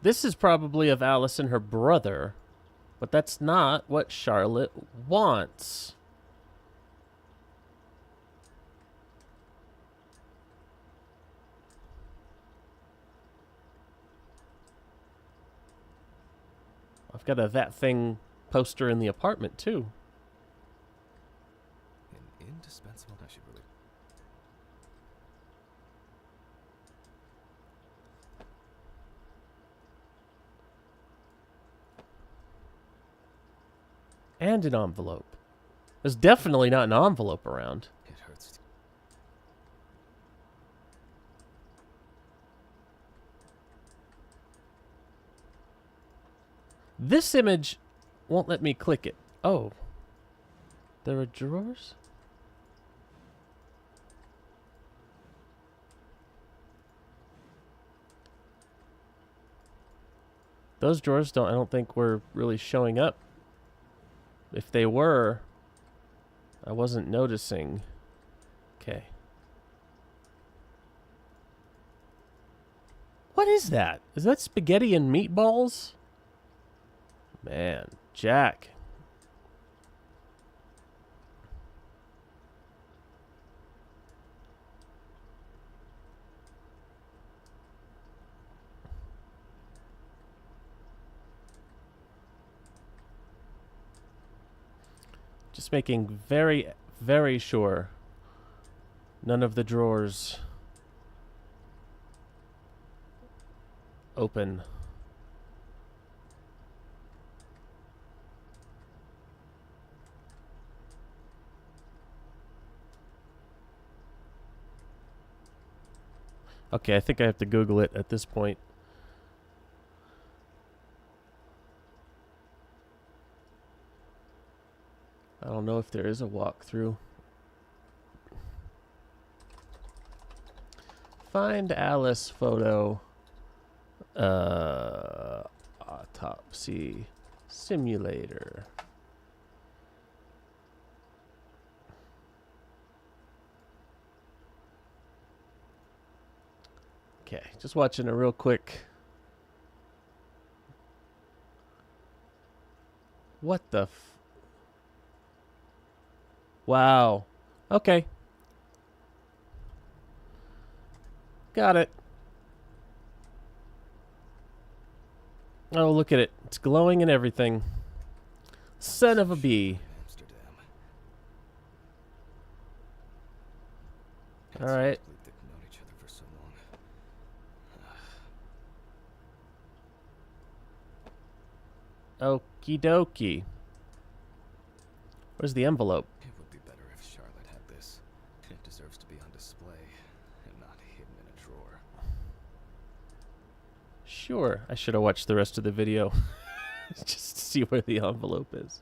This is probably of Alice and her brother, but that's not what Charlotte wants. I've got a That Thing poster in the apartment, too. An indispensable. I should really. And an envelope. There's definitely not an envelope around. It hurts. This image won't let me click it. Oh. There are drawers? Those drawers I don't think were really showing up. If they were, I wasn't noticing. Okay. What is that? Is that spaghetti and meatballs? Man, Jack. Just making very, very sure none of the drawers open. Okay, I think I have to Google it at this point. I don't know if there is a walkthrough. Find Alice photo. Autopsy Simulator. Okay, just watching a real quick. What the f... Wow. Okay. Got it. Oh, look at it. It's glowing and everything. Son of a bee. Amsterdam. All right. They've known each other for so long. Okie dokie. Where's the envelope? It would be better if Charlotte had this. It deserves to be on display and not hidden in a drawer. Sure. I should have watched the rest of the video. Just to see where the envelope is.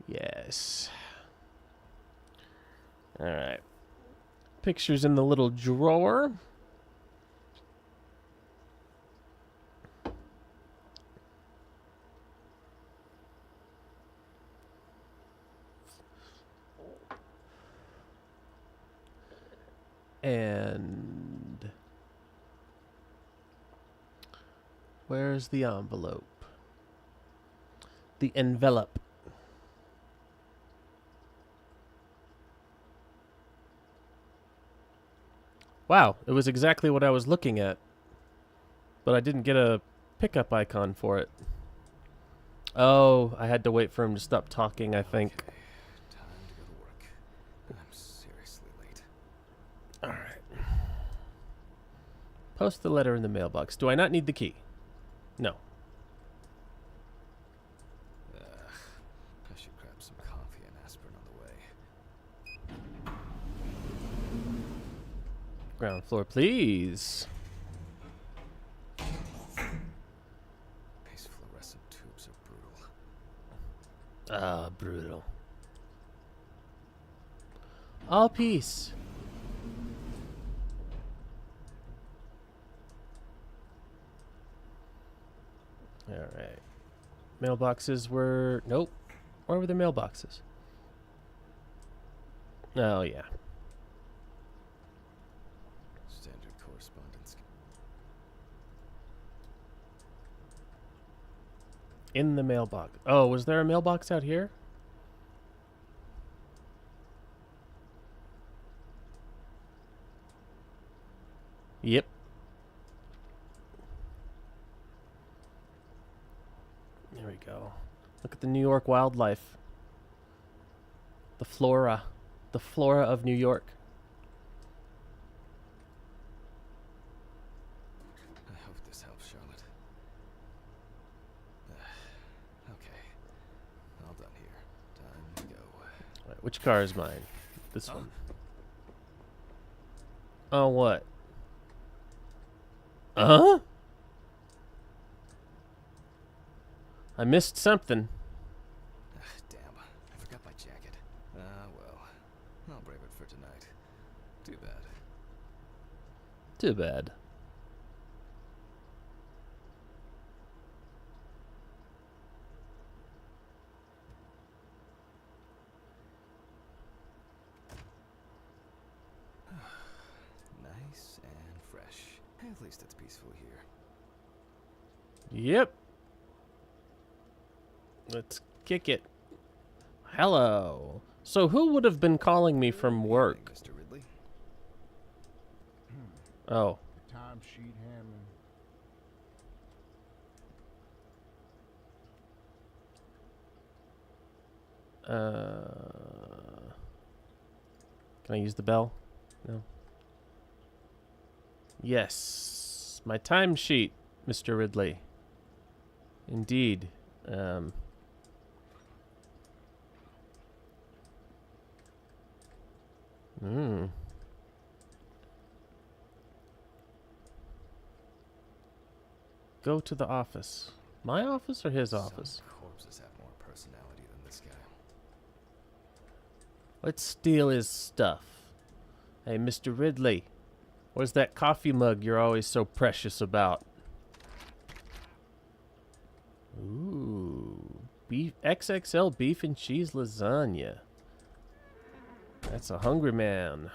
Yes. All right. Pictures in the little drawer. And where's the envelope? The envelope. Wow, it was exactly what I was looking at. But I didn't get a pickup icon for it. Oh, I had to wait for him to stop talking, I think. Okay, time to go to work. I'm seriously late. All right. Post the letter in the mailbox. Do I not need the key? No. aspirin on the way. Ground floor, please. These fluorescent tubes are brutal. Ah, brutal. All peace. All right. Mailboxes were... Nope. Where were the mailboxes? Oh, yeah. Standard correspondence. In the mailbox. Oh, was there a mailbox out here? Yep. There we go. Look at the New York wildlife. The flora. The flora of New York. I hope this helps, Charlotte. Okay. All done here. Time to go. All right, which car is mine? This one. Oh, what? Huh? I missed something. Damn. I forgot my jacket. Well. I'll brave it for tonight. Too bad. Too bad. Nice and fresh. At least it's peaceful here. Yep. Let's kick it. Hello. So who would have been calling me from work? Mr. Ridley? Oh. Timesheet Hammond. Can I use the bell? No. Yes. My timesheet, Mr. Ridley. Indeed. Go to the office. My office or his office? Some corpses have more personality than this guy. Let's steal his stuff. Hey, Mr. Ridley. Where's that coffee mug you're always so precious about? Ooh. Beef XXL beef and cheese lasagna. That's a hungry man.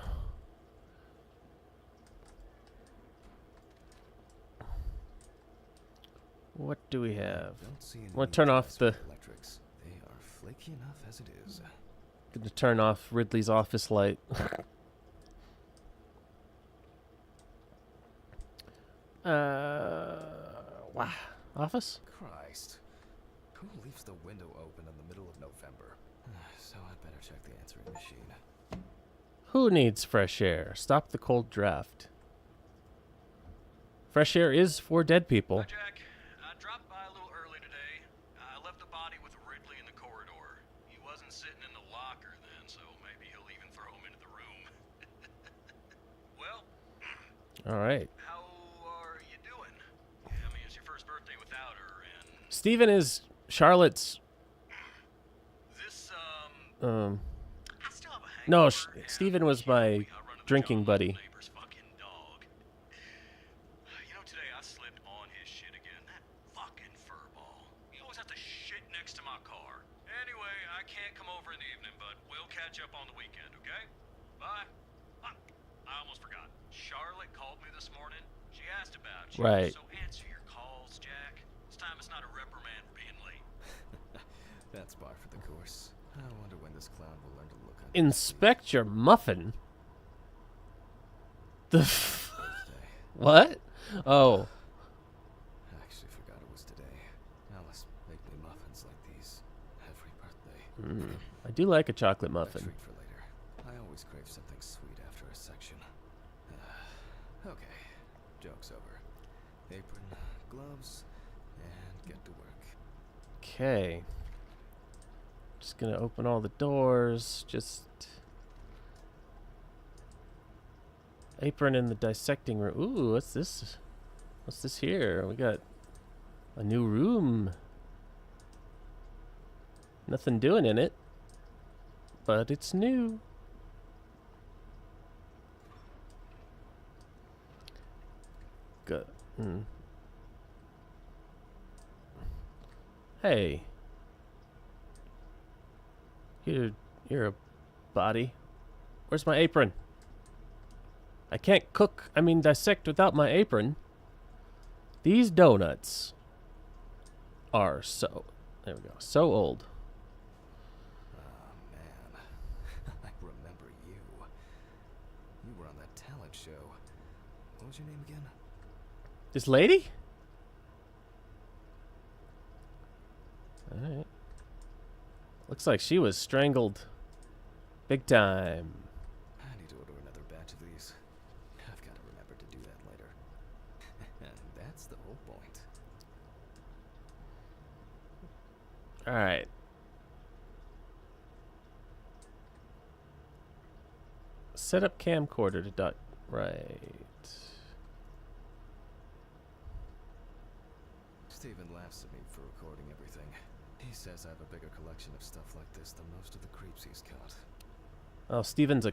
What do we have? Don't see any I'm gonna turn off gas the... for electrics. They are flaky enough as it is. Gonna turn off Ridley's office light. Wow. Office? Christ. Who leaves the window open in the middle of November? So I'd better check the answering machine. Who needs fresh air? Stop the cold draft. Fresh air is for dead people. Hi, Jack. I dropped by a little early today. I left the body with Ridley in the corridor. He wasn't sitting in the locker then, so maybe he'll even throw him into the room. Well, All right. how are you doing? I mean, it's your first birthday without her, and Steven is Charlotte's... this, Um... I still have a No, hangover. Steven was my drinking buddy. Neighbor's fucking dog. You know, today I slipped on his shit again. That fucking furball. He always has to shit next to my car. Anyway, I can't come over in the evening, but we'll catch up on the weekend, okay? Bye. I almost forgot. Charlotte called me this morning. She asked about you. Right. So answer your calls, Jack. This time it's not a reprimand for being late. That's par for the course. I wonder when this clown will learn to look under Inspect your muffin? The f... Thursday. What? Oh. I actually forgot it was today. Alice make me muffins like these every birthday. I do like a chocolate A muffin. treat for later. I always crave something sweet after a section. Okay, joke's over. Apron, gloves, and get to work. Okay. Just gonna open all the doors. Just apron in the dissecting room. Ooh, what's this? What's this here? We got a new room. Nothing doing in it, but it's new. Good. Hey. You're a body. Where's my apron? I can't dissect without my apron. These donuts are there we go, so old. Oh, man. I remember you. You were on that talent show. What was your name again? This lady? Alright. Looks like she was strangled big time. I need to order another batch of these. I've got to remember to do that later. And that's the whole point. Alright. Set up camcorder to dot. Right. Steven laughs at me for recording everything. He says I have a bigger collection of stuff like this than most of the creeps he's caught. Oh, Steven's a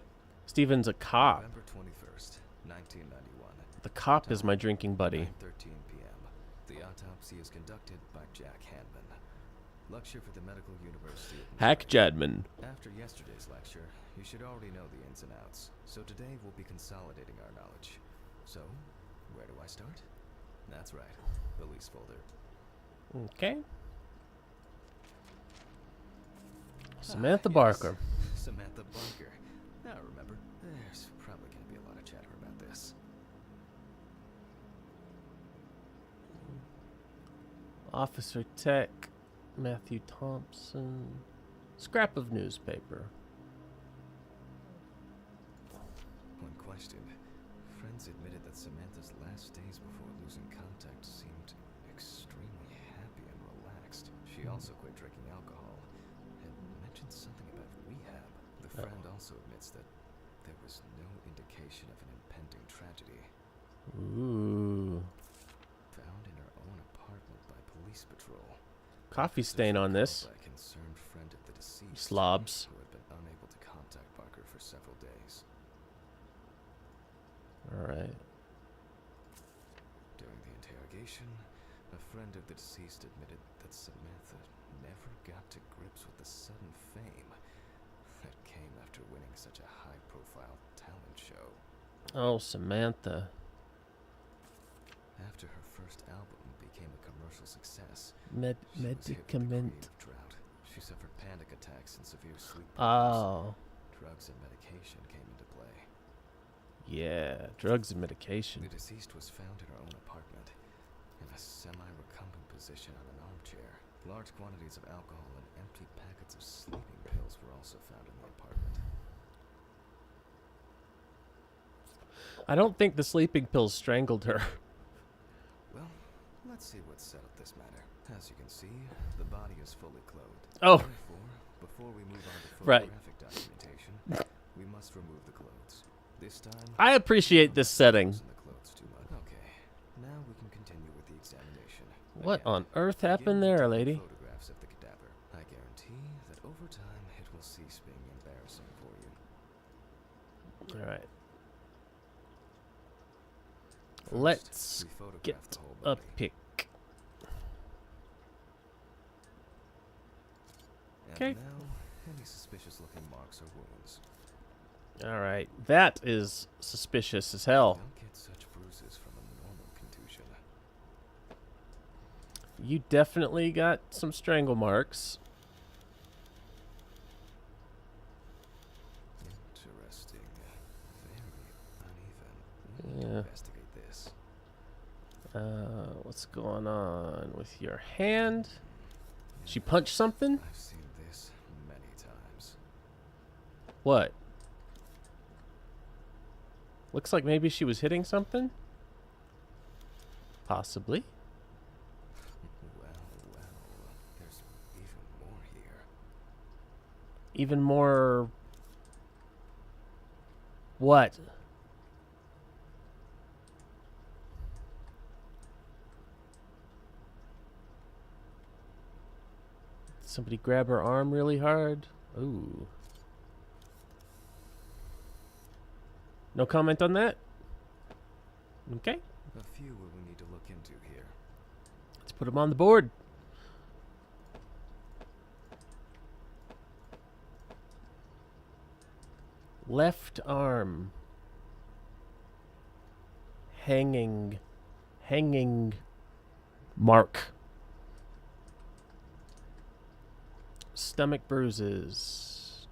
cop. November 21st, 1991. The cop is my drinking buddy. 9:13 p.m. The autopsy is conducted by Jack Hanman, lecturer for the Medical University of Hack Missouri. Jadman. After yesterday's lecture, you should already know the ins and outs. So today we'll be consolidating our knowledge. So, where do I start? That's right, release folder. Okay. Samantha Barker. Samantha Barker. Now remember, there's probably going to be a lot of chatter about this. Officer Tech. Matthew Thompson. Scrap of newspaper. When questioned, friends admitted that Samantha's last days before losing contact seemed extremely happy and relaxed. She also quit drinking alcohol and mentioned something about rehab. The friend also admits that there was no indication of an impending tragedy. Ooh. Found in her own apartment by police patrol. Coffee stain on this. By a concerned friend of the deceased, Slobs. who had been unable to contact Barker for several days. Alright. During the interrogation, a friend of the deceased admitted that Samantha never got to grips with the sudden fame that came after winning such a high-profile talent show. Oh, Samantha. After her first album became a commercial success, she was hit with a Medicament. creative drought. She suffered panic attacks and severe sleep Oh. problems. Drugs and medication came into play. Yeah. Drugs and medication. The deceased was found in her own apartment, in a semi-recumbent position on an armchair. Large quantities of alcohol and empty packets of sleeping pills were also found in the apartment. I don't think the sleeping pills strangled her. Well, let's see what settled this matter. As you can see, the body is fully clothed. Oh. Therefore, before we move on to Right. photographic documentation, we must remove the clothes. This time, I appreciate this setting. loosen the clothes too much. Okay, now we can continue with the examination. What Again, on earth begin happened with there, taking lady? Photographs of the cadaver. I guarantee that over time it will cease being embarrassing for you. Alright. First, Let's we photograph get the whole a body. pic. And Okay. now, any suspicious-looking marks or wounds. Alright. That is suspicious as hell. Don't get such bruises from a normal contusion. You definitely got some strangle marks. Interesting. Very uneven. We need to Yeah. investigate this. What's going on with your hand? She punched something? I've seen this many times. What? Looks like maybe she was hitting something? Possibly. Well, there's even more here. even more... What? Somebody grab her arm really hard. Ooh. No comment on that? Okay. A few we need to look into here. Let's put them on the board. Left arm. Hanging mark. Stomach bruises.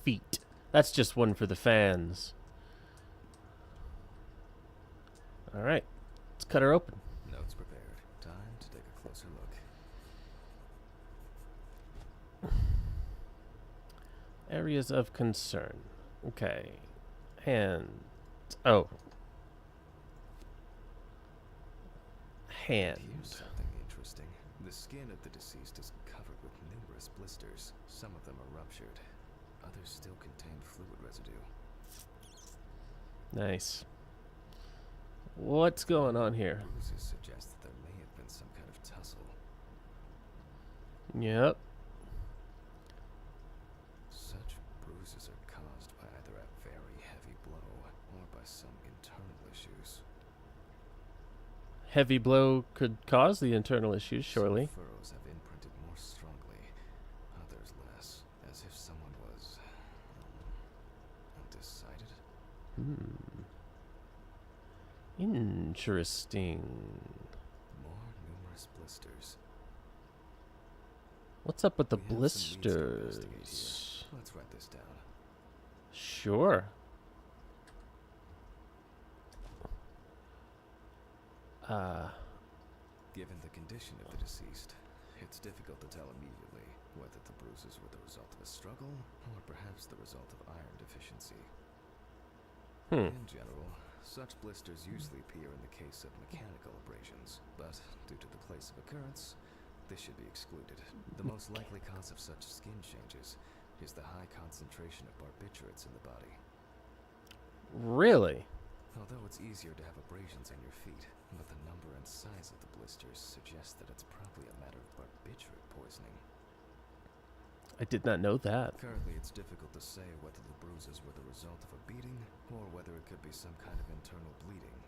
Feet. That's just one for the fans. All right. Let's cut her open. Notes prepared. Time to take a closer look. Areas of concern. Okay. Hand. Oh. Hand. Here's something interesting. The skin of the deceased is covered with numerous blisters. Some of them are ruptured. Others still contain fluid residue. Nice. What's going on here? Bruises suggest that there may have been some kind of tussle. Yep. Such bruises are caused by either a very heavy blow or by some internal issues. Heavy blow could cause the internal issues, surely. Some furrows have imprinted more strongly, others less, as if someone was undecided. Interesting. More numerous blisters. What's up with the We have some leads to investigate blisters? here. Let's write this down. Sure. Given the condition of the deceased, it's difficult to tell immediately whether the bruises were the result of a struggle or perhaps the result of iron deficiency. In general, such blisters usually appear in the case of mechanical abrasions, but due to the place of occurrence, this should be excluded. The most likely cause of such skin changes is the high concentration of barbiturates in the body. Really? Although it's easier to have abrasions on your feet, but the number and size of the blisters suggests that it's probably a matter of barbiturate poisoning. I did not know that. Currently, it's difficult to say whether the bruises were the result of a beating or whether it could be some kind of internal bleeding.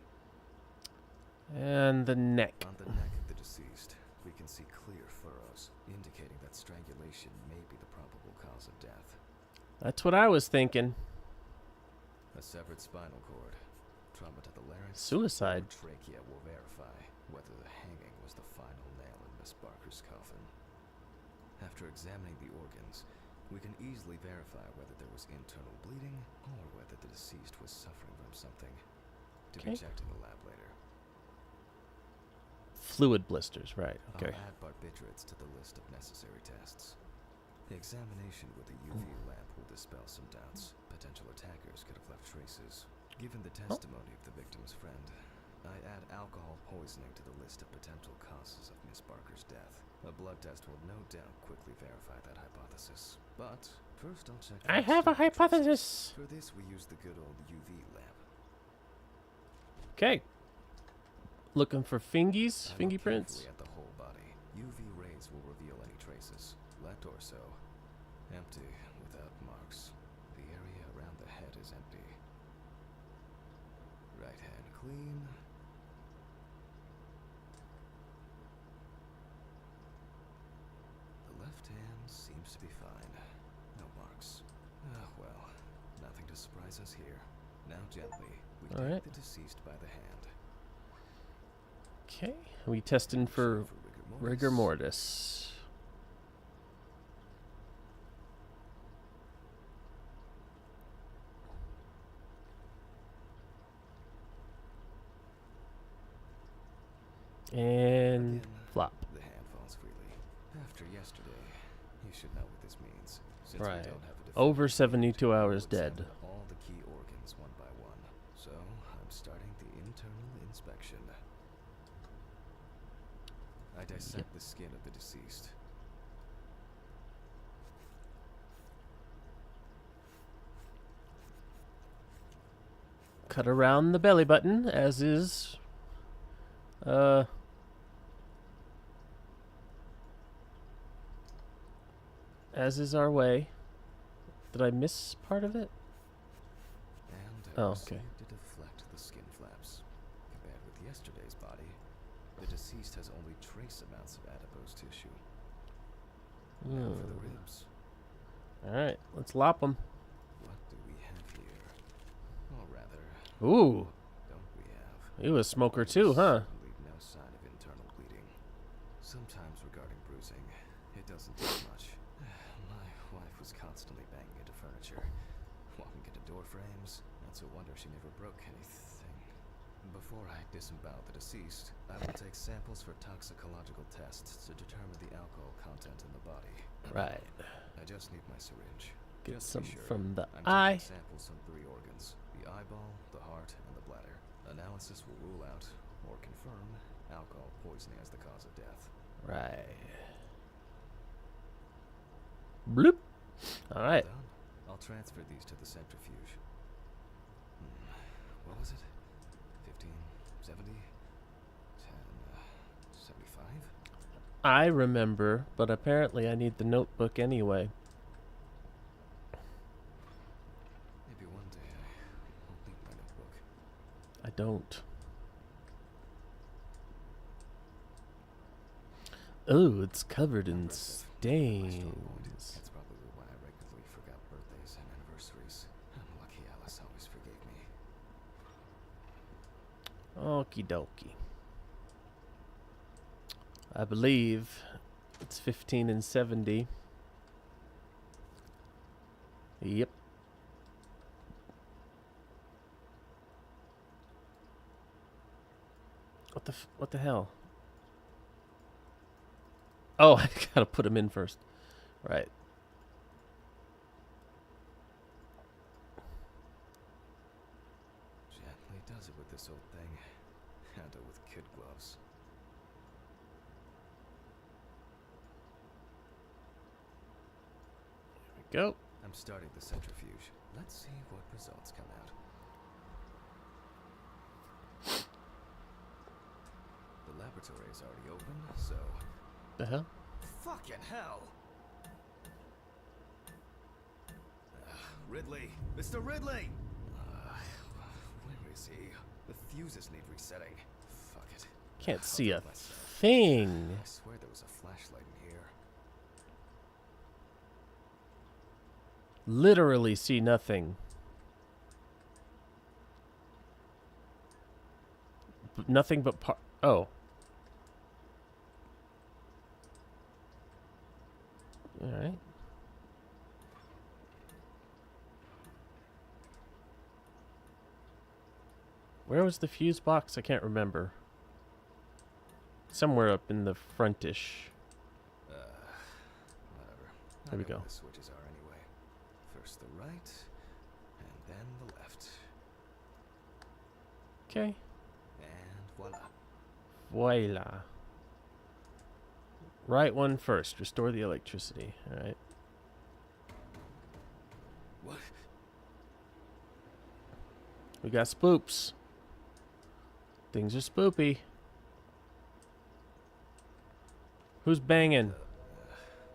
And the neck. On the neck of the deceased, we can see clear furrows, indicating that strangulation may be the probable cause of death. That's what I was thinking. A severed spinal cord, trauma to the larynx, Suicide. or trachea will verify whether the hanging was the final nail in Miss Barker's coffin. After examining the organs, we can easily verify whether there was internal bleeding or whether the deceased was suffering from something. To be Okay. checked in the lab later. Fluid blisters, right. Okay. I'll add barbiturates to the list of necessary tests. The examination with a UV lamp will dispel some doubts. Potential attackers could have left traces. Given the testimony of the victim's friend, I add alcohol poisoning to the list of potential causes of Miss Barker's death. A blood test will no doubt quickly verify that hypothesis. But first I'll check. I for have a skin traces. hypothesis. For this, we use the good old UV lamp. Okay. Looking for fingies, I look fingerprints. carefully at the whole body. UV rays will reveal any traces. Left torso, empty, without marks. The area around the head is empty. Right hand clean. The left hand seems to be fine. No marks. Ah, well, nothing to surprise us here. Now gently, we All take right. the deceased by the hand. Okay. We testing for rigor mortis. And Again, flop. The hand falls freely. After yesterday, you should know what this means. Since Right. we don't have a Over definitive 72 we'll hours examine dead. all the key organs one by one. So I'm starting the internal inspection. I dissect the skin of the deceased. cut around the belly button, as is our way. Did I miss part of it? And Oh, proceed okay. to deflect the skin flaps. Compared with yesterday's body, the deceased has only trace amounts of adipose tissue. Now for the ribs. Alright, let's lop them. What do we have here? Or rather, Ooh, don't we have? you a smoker too, huh? Leave no sign of internal bleeding. Sometimes regarding bruising, it doesn't take much. My wife was constantly banging into furniture, walking into door frames. It's a wonder she never broke anything. Before I disembowel the deceased, I will take samples for toxicological tests to determine the alcohol content in the body. Right. I just need my syringe. Get Just to some be sure, from the I'm eye. taking samples from 3 organs: the eyeball, the heart, and the bladder. Analysis will rule out or confirm alcohol poisoning as the cause of death. Right. Bloop. Alright. Done. I'll transfer these to the centrifuge. What was it? 15, 70, 10, 75? I remember, but apparently I need the notebook anyway. Maybe one day I'll need my notebook. I don't. Oh, it's covered in stains. That's probably why I regularly forgot birthdays and anniversaries. I'm lucky Alice always forgave me. Okie dokie. I believe it's 15 and 70. Yep. What the hell? Oh, I gotta put them in first. Right. Gently does it with this old thing. Handle with kid gloves. Go. I'm starting the centrifuge. Let's see what results come out. The laboratory is already open, so... The hell? Fucking hell! Ridley! Mr. Ridley! Where is he? The fuses need resetting. Fuck it. Can't I'll see do a it myself. thing. I swear there was a flashlight in here. Literally see nothing. Nothing but oh. Alright. Where was the fuse box? I can't remember. Somewhere up in the frontish. Whatever. There we I know go. where the switches are anyway. First the right, and then the left. Okay. And voila. Voila. Right one first. Restore the electricity. Alright. What? We got spoops. Things are spoopy. Who's banging?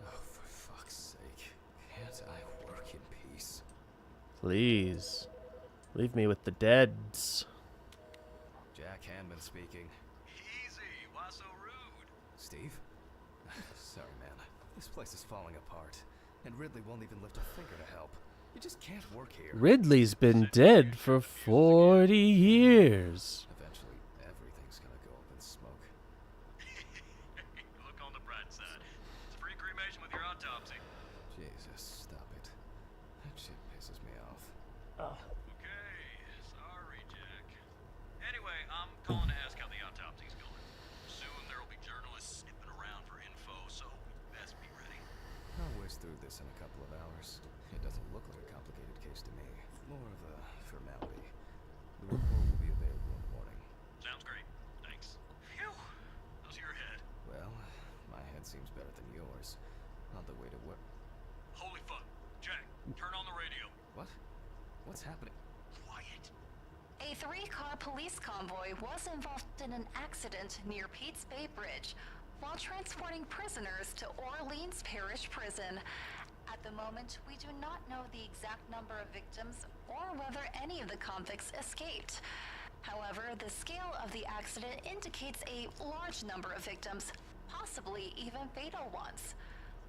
Oh, for fuck's sake. Can't I work in peace? Please. Leave me with the deads. Jack Hanman speaking. Easy, why so rude? Steve? Sorry, man. This place is falling apart, and Ridley won't even lift a finger to help. You just can't work here. Ridley's been dead for 40 years. Eventually, everything's gonna go up in smoke. Look on the bright side. It's free cremation with your autopsy. Jesus, stop it. That shit pisses me off. Okay, sorry, Jack. Anyway, I'm calling to ask how the autopsy's going. Soon there'll be journalists sniffing around for info, so best be ready. I'll whiz through this in a couple of hours. It doesn't look like a complicated case to me. More of a formality. The report will be available in the morning. Sounds great. Thanks. Phew. How's your head? Well, my head seems better than yours. On the way to work. Holy fuck. Jack, turn on the radio. What? What's happening? Quiet. police convoy was involved in an accident near Pete's Bay Bridge while transporting prisoners to Orleans Parish Prison. At the moment, we do not know the exact number of victims or whether any of the convicts escaped. However, the scale of the accident indicates a large number of victims, possibly even fatal ones.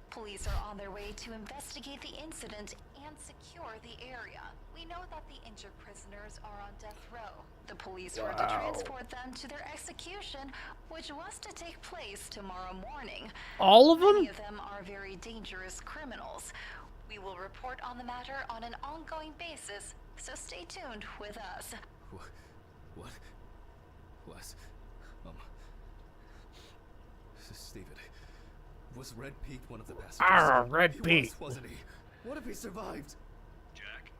Police are on their way to investigate the incident and secure the area. We know that the injured prisoners are on death row. The police were to transport them to their execution, which was to take place tomorrow morning. All of them? Many of them are very dangerous criminals. We will report on the matter on an ongoing basis, so stay tuned with us. What? Steven, was Red Pete one of the passengers? Ah, Red He Pete. was, wasn't he? What if he survived? Jack,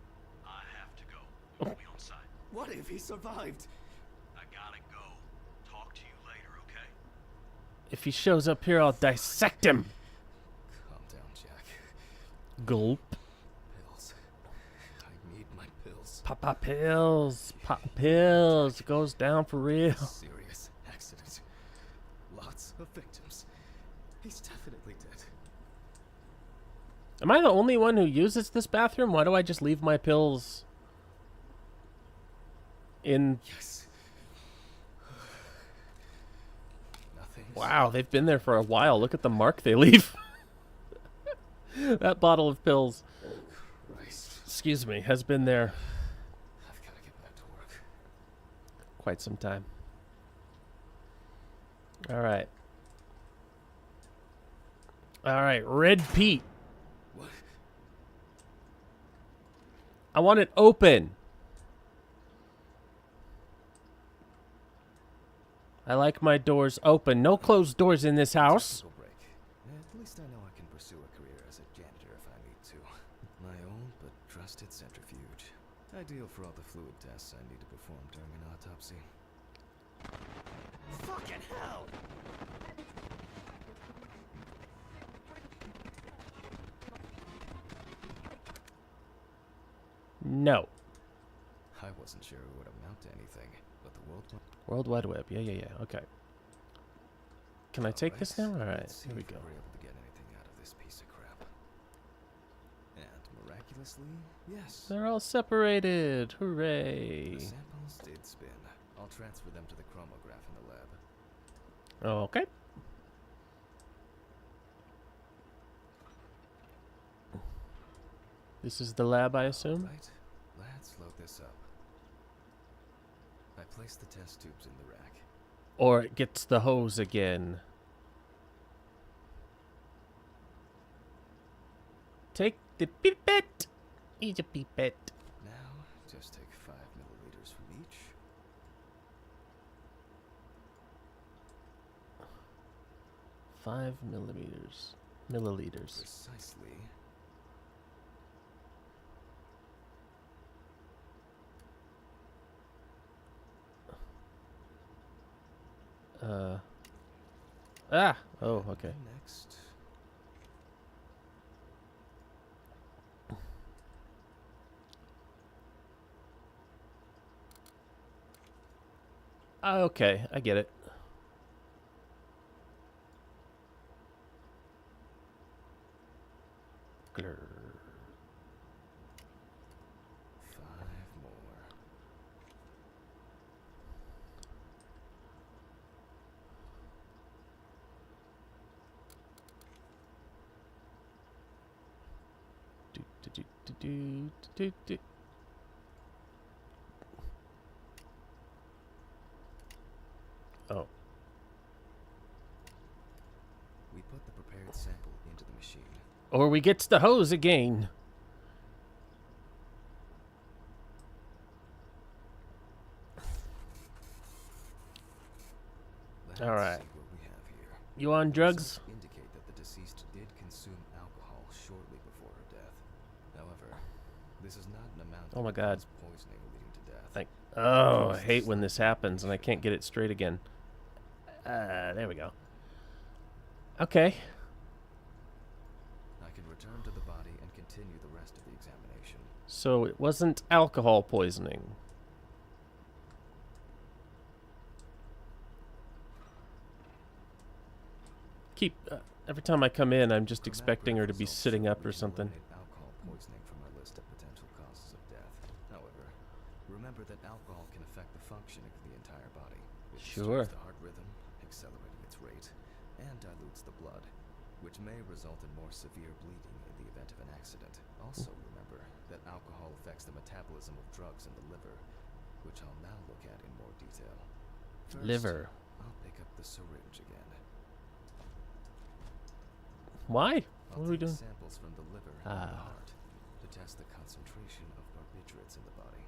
I have to go. Meet me on site. What if he survived? I gotta go. Talk to you later, okay? If he shows up here, I'll dissect him. Calm down, Jack. Gulp. Pills. I need my pills. Pop pills. Pop pills. It goes down for real. Serious accident. Lots of victims. He's definitely dead. Am I the only one who uses this bathroom? Why do I just leave my pills in? Yes. Nothing. Wow, they've been there for a while. Look at the mark they leave. That bottle of pills, Christ. excuse me, has been there I've got to get back to work. quite some time. All right. All right, Red Pete. What? I want it open. I like my doors open. No closed doors in this house. Technical break. At least I know I can pursue a career as a janitor if I need to. My own but trusted centrifuge. Ideal for all the fluid tests I need to perform during an autopsy. Fucking hell! No. I wasn't sure it would amount to anything, but the World Wide Web. Yeah. Okay. Can I take this now? All right, Let's see here we if go. we're able to get anything out of this piece of crap. And miraculously, yes. They're all separated. The Hooray. samples did spin. I'll transfer them to the chromograph in the lab. Okay. This is the lab, I assume? Right, let's load this up. I placed the test tubes in the rack. Or it gets the hose again. Take the pipette. Eat a pipette. Now, just take 5 milliliters from each. 5 milliliters. Precisely. Oh, okay. Next. Okay, I get it. Glur. 5 more. Do. Oh, We put the prepared sample into the machine. or we gets the hose again. Let's All right. see what we have here. You on drugs? Results indicate that the deceased did consume alcohol shortly before her death. However, this is not an amount Oh my that God. cause poisoning leading to death. I hate when this happens and I can't get it straight again. There we go. Okay. I can return to the body and continue the rest of the examination. So it wasn't alcohol poisoning. keep every time I come in, I'm just Her expecting her to results be show sitting up we or can something. eliminate alcohol poisoning from our list of potential causes of death. However, remember that alcohol can affect the functioning of the entire body. It Sure. disturbs the heart rhythm, accelerating its rate, and dilutes the blood, which may result in more severe bleeding in the event of an accident. Also remember that alcohol affects the metabolism of drugs in the liver, which I'll now look at in more detail. First, Liver. I'll pick up the syringe again. Why? I'll What are we take doing? samples from the liver and the heart to test the concentration of barbiturates in the body.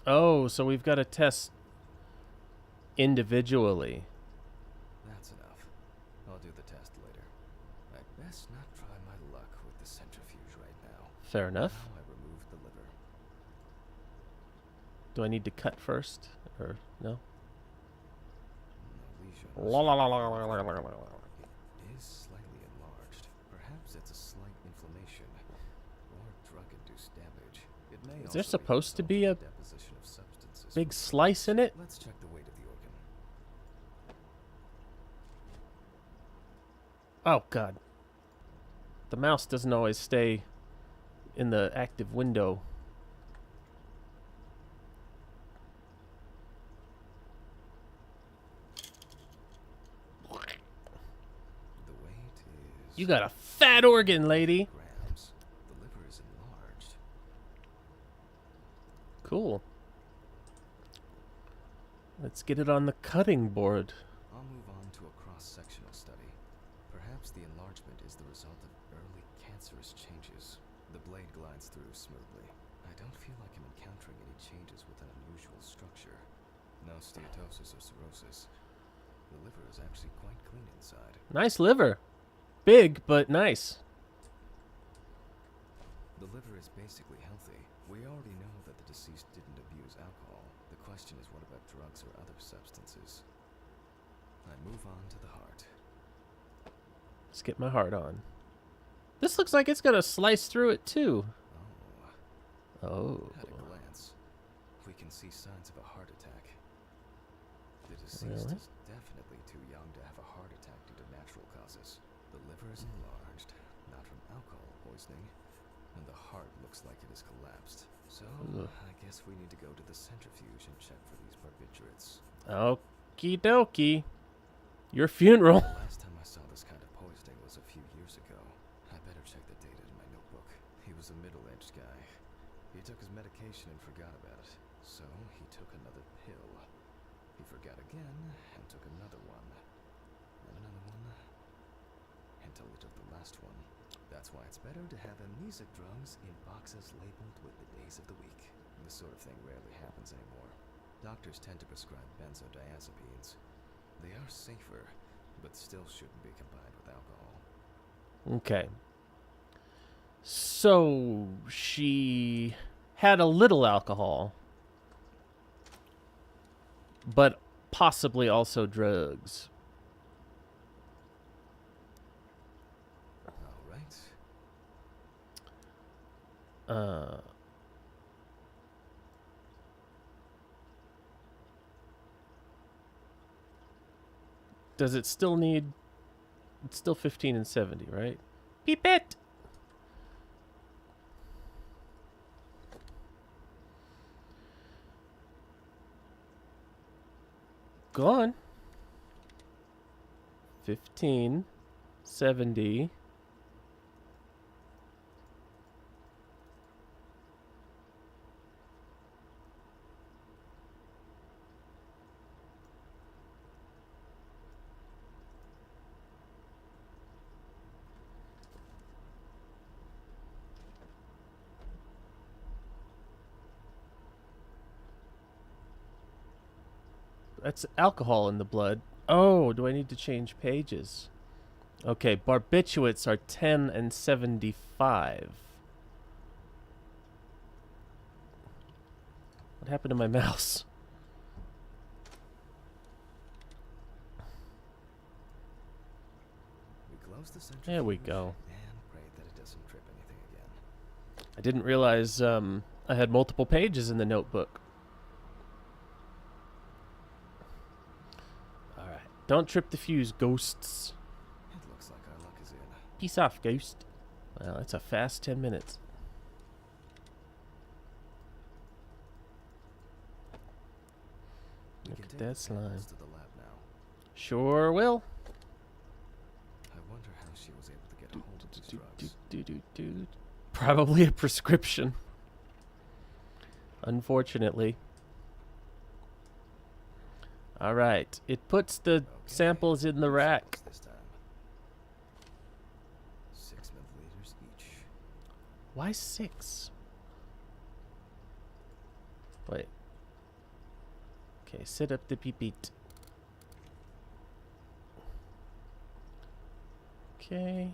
Oh, so we've got to test individually. That's enough. I'll do the test later. I'd best not try my luck with the centrifuge right now. Fair enough. Now I remove the liver. Do I need to cut first, or no? The lesion La la la la la la la la la. is slightly enlarged. Perhaps it's a slight inflammation or drug-induced damage. It may Is there also supposed to result be in a the deposition of substances big from the slice in it? Let's check the weight of the organ. Oh god. The mouse doesn't always stay in the active window. The weight is You got a fat organ, lady. grams. The liver is enlarged. Cool. Let's get it on the cutting board. I'll move on to a cross-sectional study. Perhaps the enlargement is the result of early cancerous changes. The blade glides through smoothly. I don't feel like I'm encountering any changes with an unusual structure. No steatosis or cirrhosis. The liver is actually quite clean inside. Nice liver. Big, but nice. The liver is basically healthy. We already know that the deceased didn't abuse alcohol. The question is, what about drugs or other substances? I move on to the heart. Let's get my heart on. This looks like it's gonna slice through it too. Oh, Oh. at a glance, we can see signs of a heart attack. The deceased Really? is definitely too young to have a heart attack due to natural causes. The liver is enlarged, not from alcohol poisoning, and the heart looks like it has collapsed. So, Ugh. I guess we need to go to the centrifuge and check for these barbiturates. Okie dokie. Your funeral. The last time I saw this kind of poisoning was a few years ago. I better check the data in my notebook. He was a middle-aged guy. He took his medication and forgot about it. So, he took another pill. He forgot again and took another one. And another one. Until he took the last one. That's why it's better to have amnesic drugs in boxes labeled with the days of the week. This sort of thing rarely happens anymore. Doctors tend to prescribe benzodiazepines. They are safer, but still shouldn't be combined with alcohol. Okay. So she had a little alcohol, but possibly also drugs. All right. Does it still need... It's still 15 and 70, right? Beep it! Go on. 15, 70. That's alcohol in the blood. Oh, do I need to change pages? Okay, barbiturates are 10 and 75. What happened to my mouse? We close the centrifuge There we go. and pray that it doesn't trip anything again. I didn't realize I had multiple pages in the notebook. Alright, don't trip the fuse, ghosts. At Peace off, ghost. Well, that's a fast 10 minutes. We Look can at take that the slime. samples to the lab now. Sure will. I wonder how she was able to get a hold of these drugs. Probably a prescription. Unfortunately. Alright. It puts the Okay, samples in the two rack. samples this time. 6 milliliters each. Why 6? Wait. Okay, sit up the peep-eat. Okay.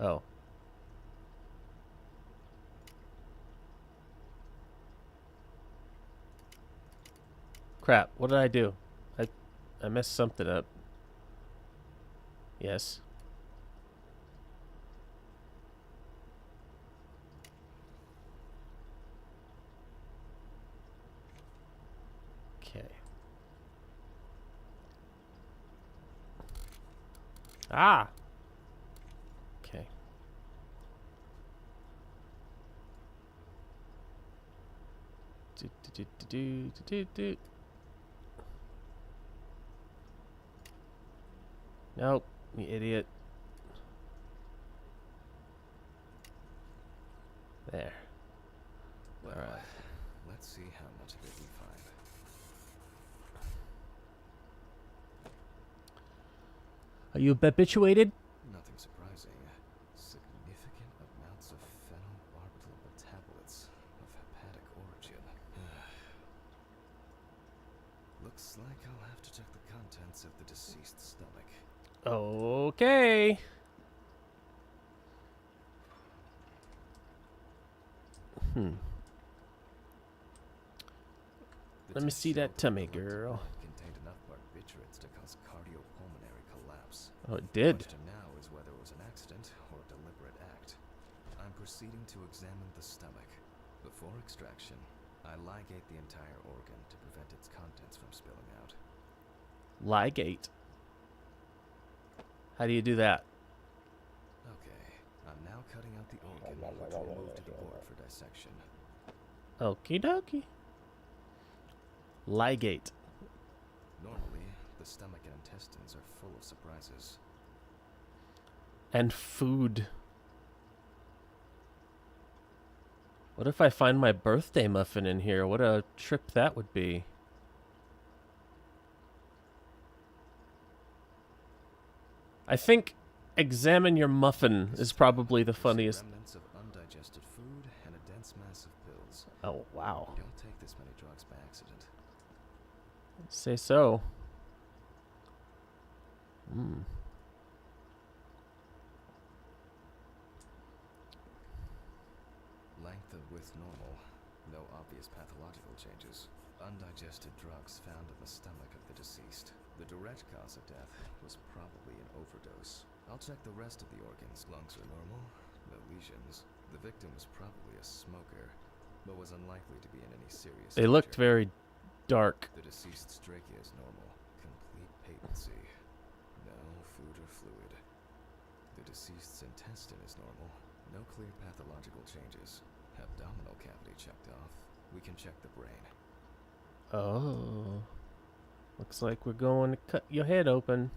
Oh. Crap, what did I do? I messed something up. Yes. Okay. Ah! Okay. Do. Nope, you idiot. There. Well, Alright. let's see how much of it we find. Are you habituated? Nothing surprising. Significant amounts of phenobarbital metabolites of hepatic origin. Looks like I'll have to check the contents of the deceased's stomach. Okay. Let me test see that showed tummy, the collected girl. blood contained enough barbiturates to cause cardiopulmonary collapse. Oh, it The did. question now is whether it was an accident or a deliberate act. I'm proceeding to examine the stomach. Before extraction, I ligate the entire organ to prevent its contents from spilling out. Ligate. How do you do that? Okay, I'm now cutting out the organ, which will move to the board for dissection. Okie dokie. Ligate. Normally, the stomach and intestines are full of surprises. And food. What if I find my birthday muffin in here? What a trip that would be. I think examine your muffin is probably the There's funniest. remnants of undigested food and a dense mass of pills. Oh, wow. You don't take this many drugs by accident. Say so. Length and width normal. No obvious pathological changes. Undigested drugs found in the stomach of the deceased. The direct cause of death was probably an overdose. I'll check the rest of the organs. Lungs are normal. No lesions. The victim was probably a smoker, but was unlikely to be in any serious They looked danger. very dark. The deceased's trachea is normal. Complete patency. No food or fluid. The deceased's intestine is normal. No clear pathological changes. Abdominal cavity checked off. We can check the brain. Oh. Looks like we're going to cut your head open.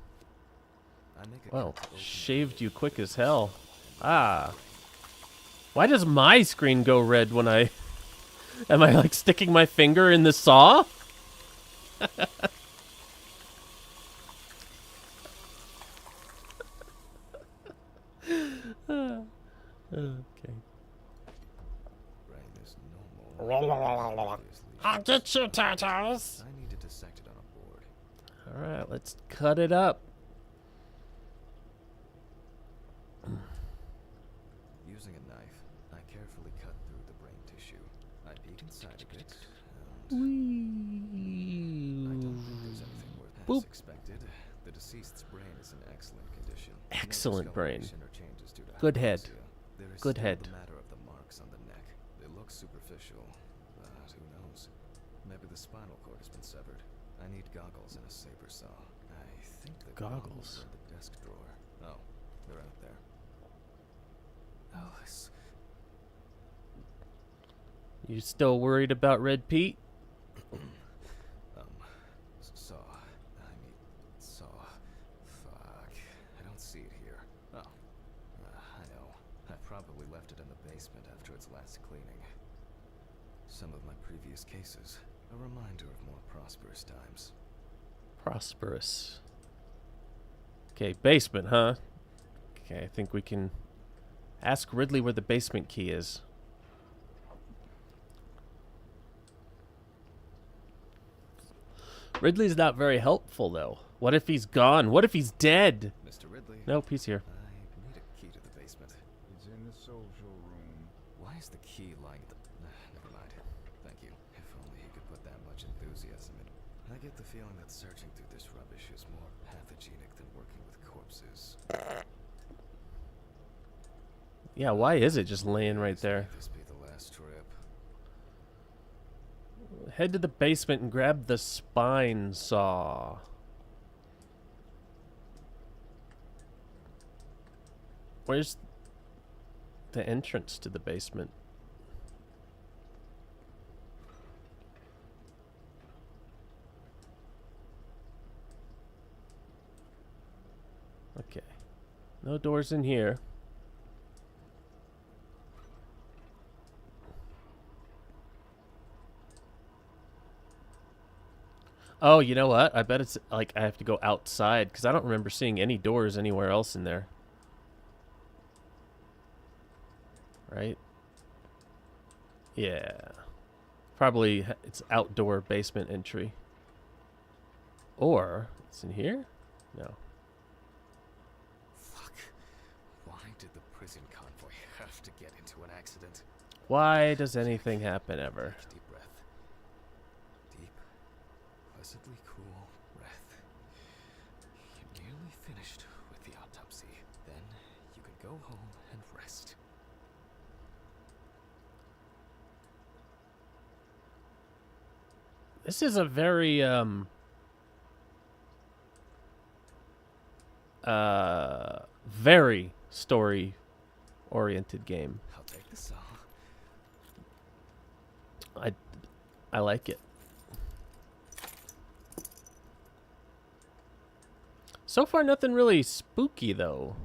I make a Well, cut to open the shaved brain you quick with as a hell. knife. Ah. Why does my screen go red when I... Am I like sticking my finger in the saw? Okay. Brain is normal. Obviously, I'll get you, Tatas. I need to dissect it on a board. Alright, let's cut it up. Using a knife, I carefully cut through the brain tissue. I peek inside of it, and I don't think there's anything worth as Boop. expected. The deceased's brain is in excellent condition. Excellent No brain. discoloration or changes due to Good head. hypoxia. There is Good still head. the matter of the marks on the neck. They look superficial, but who knows? Maybe the spinal cord has been severed. I need goggles and a saber saw. I goggles. The desk drawer. Oh, they're out there. Alice. You still worried about Red Pete? Saw. Fuck. I don't see it here. Oh. I know. I probably left it in the basement after its last cleaning. Some of my previous cases. A reminder of more prosperous times. Prosperous. Okay, basement, huh? Okay, I think we can ask Ridley where the basement key is. Ridley's not very helpful, though. What if he's gone? What if he's dead? Mr. Ridley. Nope, he's here. I need a key to the basement. It's in the social room. Why is the key lying at the... never mind. Thank you. If only he could put that much enthusiasm in. I get the feeling that searching through this rubbish is more pathogenic than working with corpses. Yeah, why is it just laying right there? May this be the last trip. Head to the basement and grab the spine saw. Where's the entrance to the basement? Okay. No doors in here. Oh, you know what? I bet it's like I have to go outside because I don't remember seeing any doors anywhere else in there. Right? Yeah. Probably it's outdoor basement entry. Or it's in here? No. Fuck. Why did the prison convoy have to get into an accident? Why does anything happen ever? Take a deep breath. Deep, pleasantly cool breath. You're nearly finished with the autopsy. Then you can go home and rest. This is a very very story oriented game. I'll take the saw. I like it. So far nothing really spooky though.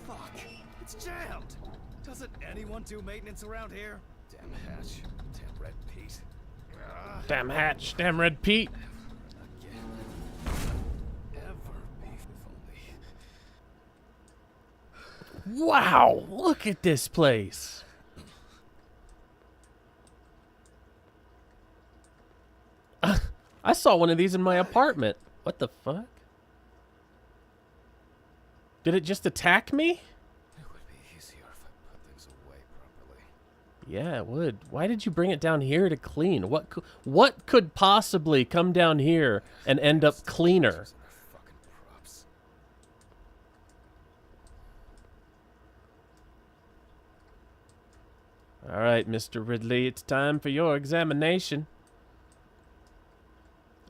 Fuck! It's jammed! Doesn't anyone do maintenance around here? Damn hatch. Damn Red Pete. Damn hatch, damn Red Pete. Again. Ever be if only. Wow, look at this place. I saw one of these in my apartment. What the fuck? Did it just attack me? It would be easier if I put things away properly. Yeah, it would. Why did you bring it down here to clean? What could possibly come down here and end up cleaner? Those are fucking props. All right, Mr. Ridley, it's time for your examination.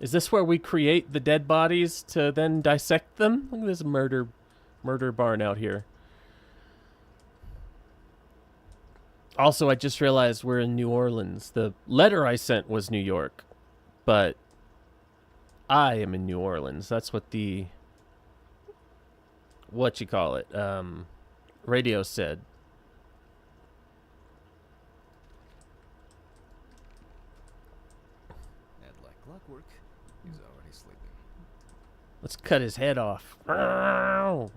Is this where we create the dead bodies to then dissect them? Look at this murder barn out here. Also, I just realized we're in New Orleans. The letter I sent was New York, but I am in New Orleans. That's what the radio said. And like clockwork, he's already sleeping. Let's cut his head off. Ow.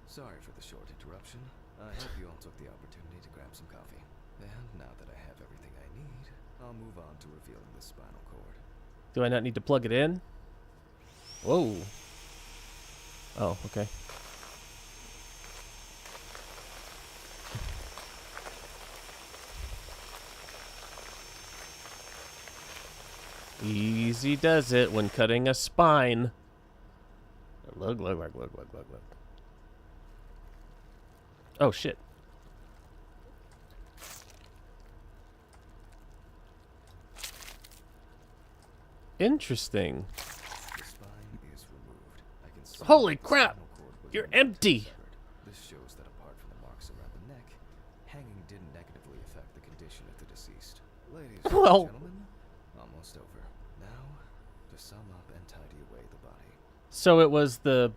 Sorry for the short interruption. I hope you all took the opportunity to grab some coffee. And now that I have everything I need, I'll move on to revealing the spinal cord. Do I not need to plug it in? Whoa. Oh, okay. Easy does it when cutting a spine. A Look. Oh, shit. Interesting. The spine is removed. I can see Holy that the crap! spinal cord was You're removed and empty. severed. This shows that apart from the marks around the neck, hanging didn't negatively affect the condition of the deceased. Ladies and Well- gentlemen, almost over. Now, to sum up and tidy away the body. So it was the...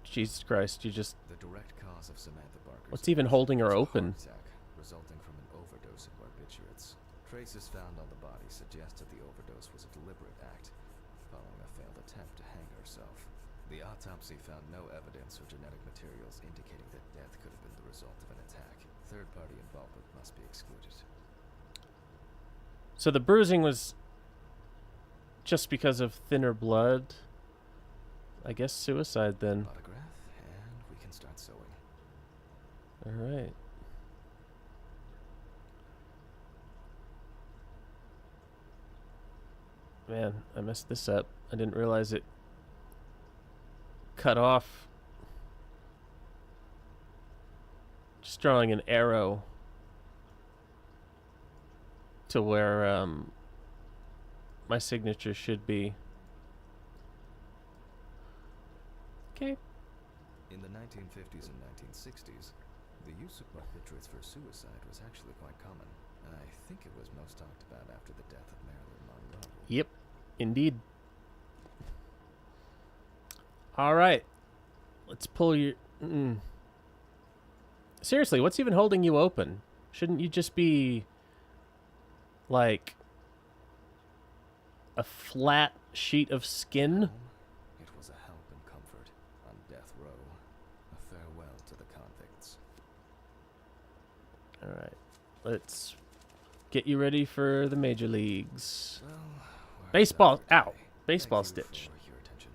Jesus Christ, you just... The direct cause of Samantha Barker's What's even death holding her was a open? heart attack resulting from an overdose of barbiturates. Traces found on the body suggest that the overdose was a deliberate act, following a failed attempt to hang herself. The autopsy found no evidence or genetic materials indicating that death could have been the result of an attack. Third-party involvement must be excluded. So the bruising was just because of thinner blood? I guess suicide then. Autograph, and we can start sewing. Alright. Man, I messed this up. I didn't realize it cut off. Just drawing an arrow to where my signature should be. Okay. In the 1950s and 1960s, the use of barbiturates for suicide was actually quite common. I think it was most talked about after the death of Marilyn Monroe. Yep, indeed. All right, let's pull your... Seriously, what's even holding you open? Shouldn't you just be like a flat sheet of skin? It was a help and comfort on death row. A farewell to the convicts. All right, let's get you ready for the major leagues. Well, we're Baseball, done for ow, today. baseball Thank you stitch. for your attention.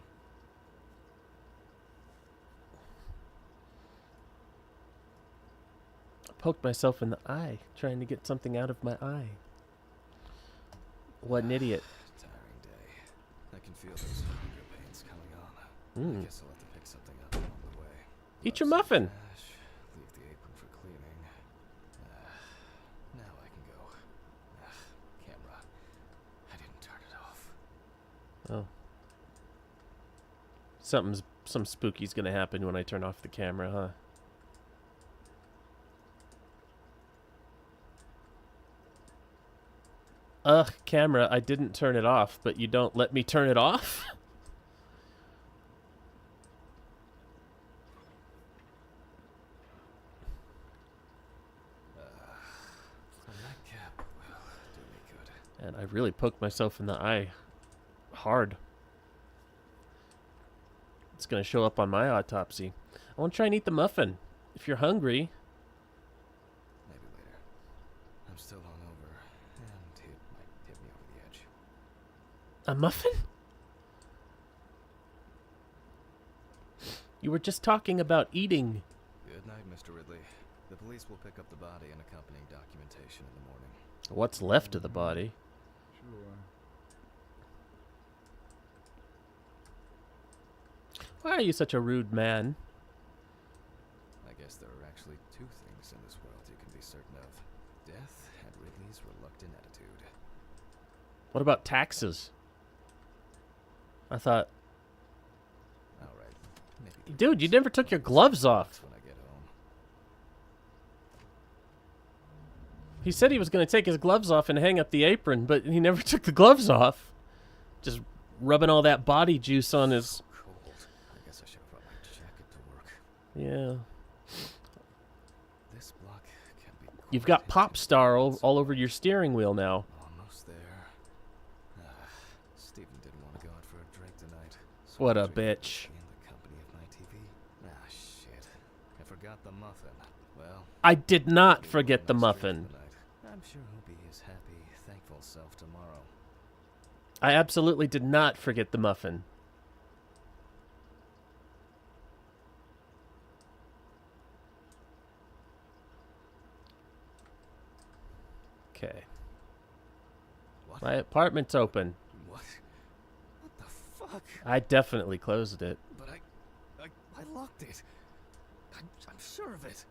Poked myself in the eye, trying to get something out of my eye. What an idiot. Tiring day. I can feel those hunger pains coming on. I guess I'll have to pick something up along the way. Eat your Grab some muffin. trash, leave the apron for cleaning. Now I can go. Camera. I didn't turn it off. Oh. Some spooky's gonna happen when I turn off the camera, huh? Ugh, camera, I didn't turn it off, but you don't let me turn it off? A nightcap will do me good. And I really poked myself in the eye hard. It's gonna show up on my autopsy. I want to try and eat the muffin. If you're hungry. Maybe later. I'm still hungover, and it might hit me over the edge. A muffin? You were just talking about eating. Good night, Mr. Ridley. The police will pick up the body and accompanying documentation in the morning. What's left of the body? Sure. Why are you such a rude man? I guess there are actually two things in this world you can be certain of. Death and Ridley's reluctant attitude. What about taxes? I thought... Alright, maybe... Dude, you never took your gloves off. When I get home. He said he was going to take his gloves off and hang up the apron, but he never took the gloves off. Just rubbing all that body juice on his... Cold. I guess I should have brought my jacket to work. Yeah. This block can be You've quite got Pop Star intense. all over your steering wheel now. Almost there. Stephen didn't want to go out for a drink tonight. So What I a drank bitch. in the company of my TV. Shit. I forgot the muffin. Well, I did not maybe forget one the last drink muffin. tonight. I'm sure he'll be his happy, thankful self tomorrow. I absolutely did not forget the muffin. Okay. What? My apartment's open. What? Fuck. I definitely closed it. But I locked it. I'm sure of it.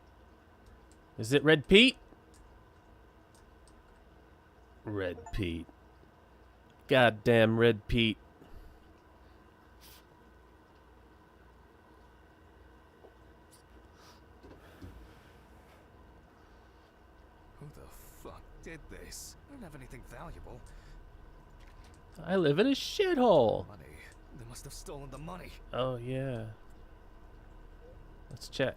Is it Red Pete? Red Pete. Goddamn Red Pete. Who the fuck did this? I don't have anything valuable. I live in a shithole. Money. They must have stolen the money. Oh, yeah. Let's check.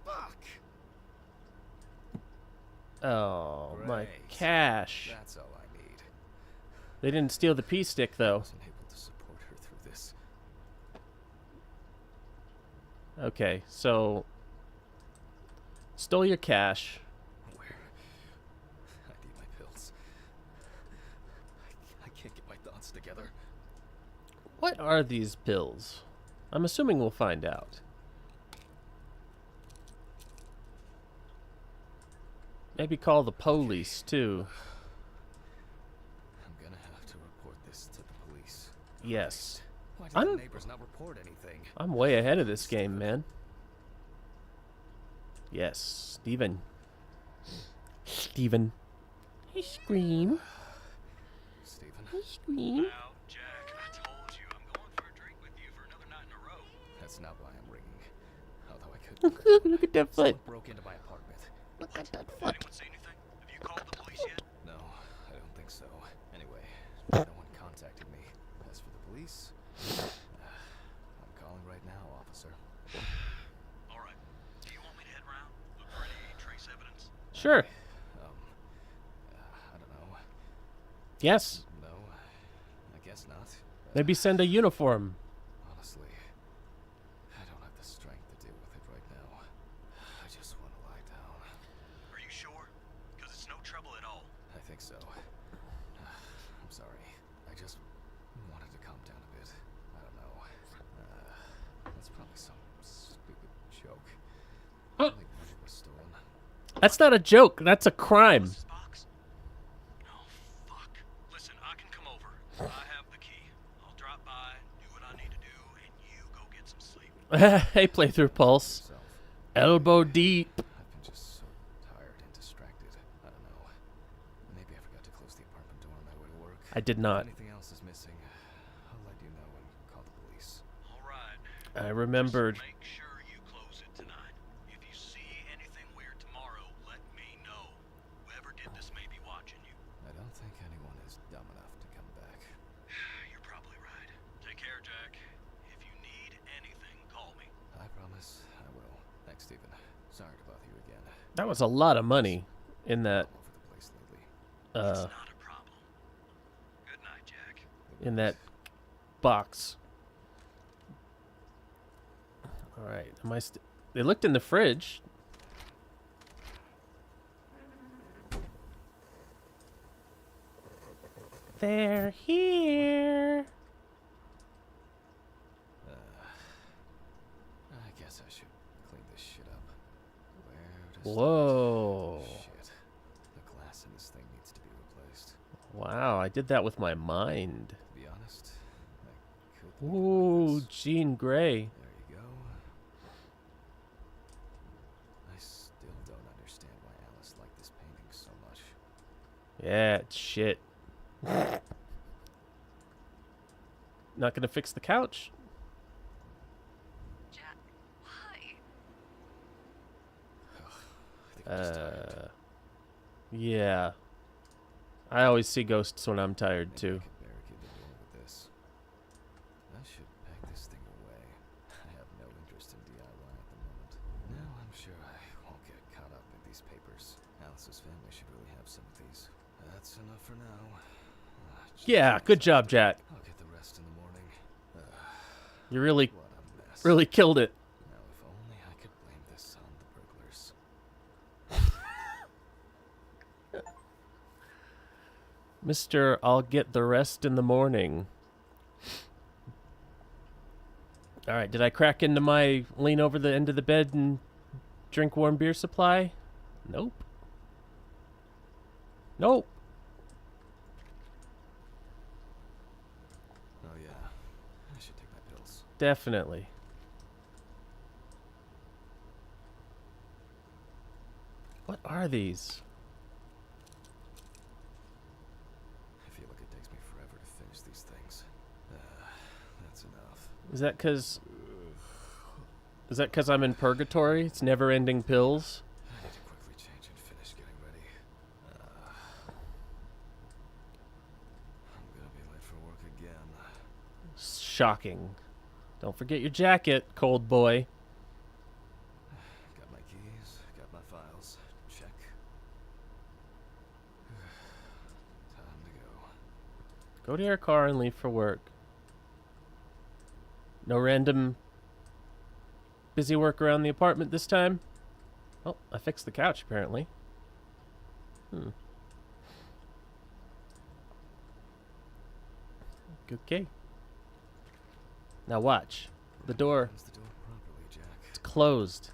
Fuck. Oh, my Great. cash. That's all I need. They didn't steal the P stick, I though. wasn't able to support her through this. Okay, so... Stole your cash. Where? I need my pills. I can't get my thoughts together. What are these pills? I'm assuming we'll find out. Maybe call the police, too. I'm gonna have to report this to the police. Yes. Why did I'm- the neighbors not report anything? I'm way ahead of this game, man. Yes, Steven. Steven. Hey, Scream. Stephen, Hey, Scream. Now, Jack, I told you I'm going for a drink with you for another night in a row. that's not why I'm ringing. Although I could. Look at that Someone foot. broke into my apartment. Look at that Did foot. anyone see anything? Have you called the police yet? No, I don't think so. Anyway, no one contacted me. As for the police, I'm calling right now, officer. All right. Do you want me to head around? Look for any trace evidence? Sure. I don't know. Yes. No, I guess not. Maybe send a uniform. Honestly, I don't have the strength to deal with it right now. I just want to lie down. Are you sure? Because it's no trouble at all. I think so. I'm sorry. I just wanted to calm down a bit. I don't know. That's probably some stupid joke. Only money was stolen. That's not a joke. That's a crime. What's this box? Oh, fuck. Listen, I can come over. I have the key. I'll drop by, do what I need to do, and you go get some sleep. Hey, playthrough pulse. Myself. Elbow deep. I've been just so tired and distracted. I don't know. Maybe I forgot to close the apartment door on my way to work. I did If not. anything else is missing, I'll let you know and call the police. All right. I remembered. Just make sure you close it tonight. If you see anything weird tomorrow, let me know. Whoever did this may be watching you. I don't think anyone is dumb enough to come back. You're probably right. Take care, Jack. If you need anything, call me. I promise I will. Thanks, Stephen. Sorry to bother you again. That was a lot of money in that All over the place lately. It's not a problem. Good night, Jack. in that box. All right. Am I they looked in the fridge. They're here. I guess I should clean this shit up. Where does Whoa. Shit. The glass in this thing needs to be replaced. Wow, I did that with my mind. To be honest, I could leave it like Ooh, this. Jean Grey. There you go. I still don't understand why Alice liked this painting so much. Yeah, it's shit. Not gonna fix the couch. Jack, why? I think I'm just tired. Yeah. I always see ghosts when I'm tired Maybe too. I could barricade the door with this. I should pack this thing away. I have no interest in DIY at the moment. Now I'm sure I won't get caught up in these papers. Alice's family should really have some of these. That's enough for now. Yeah, good job, Jack. I'll get the rest in the morning. You really, What a mess. really killed it. Now, if only I could blame this on the burglars. Mr. I'll get the rest in the morning. All right, did I crack into my lean over the end of the bed and drink warm beer supply? Nope. Nope. Definitely. What are these? I feel like it takes me forever to finish these things. That's enough. Is that cause I'm in purgatory? It's never-ending pills? I need to quickly change and finish getting ready. I'm gonna be late for work again. Shocking. Don't forget your jacket, cold boy. Got my keys, got my files. Check. Time to go. Go to your car and leave for work. No random busy work around the apartment this time? Oh, I fixed the couch, apparently. Okay. Now watch. The door Close the door properly, Jack. is closed.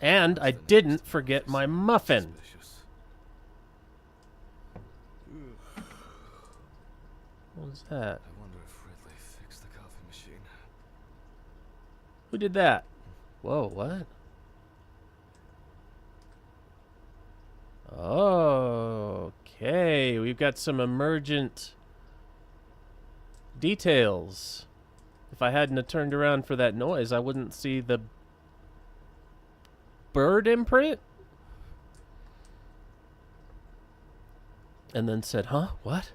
And I didn't forget my muffin. Suspicious. What was that? I wonder if Ridley fixed the coffee machine. Who did that? Whoa, what? Okay, we've got some emergent details. If I hadn't have turned around for that noise, I wouldn't see the bird imprint. And then said, huh? What?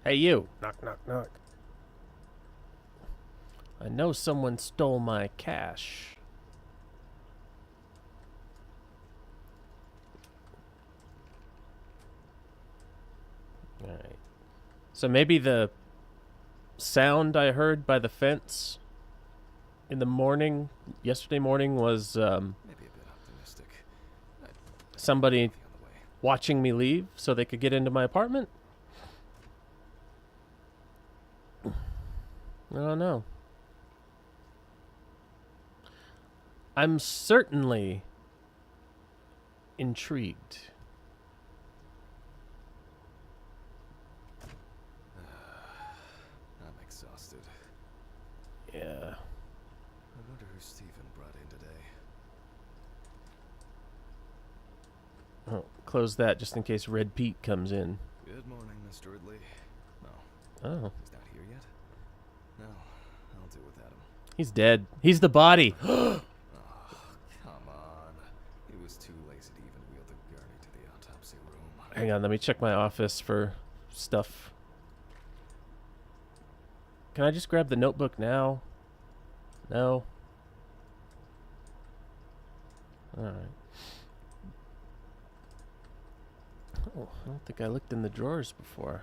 Hey, you. Knock, knock, knock. I know someone stole my cash. Alright. So maybe the sound I heard by the fence in the morning, yesterday morning, was Maybe a bit optimistic. somebody Coffee on the way. watching me leave so they could get into my apartment? I don't know. I'm certainly intrigued. I'm exhausted. Yeah. I wonder who Stephen brought in today. Oh, close that just in case Red Pete comes in. Good morning, Mr. Ridley. No, Oh, he's not here yet? No, I'll deal without him. he's dead. He's the body. Oh, come on. He was too lazy to even wheel the gurney to the autopsy room. Hang on, let me check my office for stuff. Can I just grab the notebook now? No. Alright. Oh, I don't think I looked in the drawers before.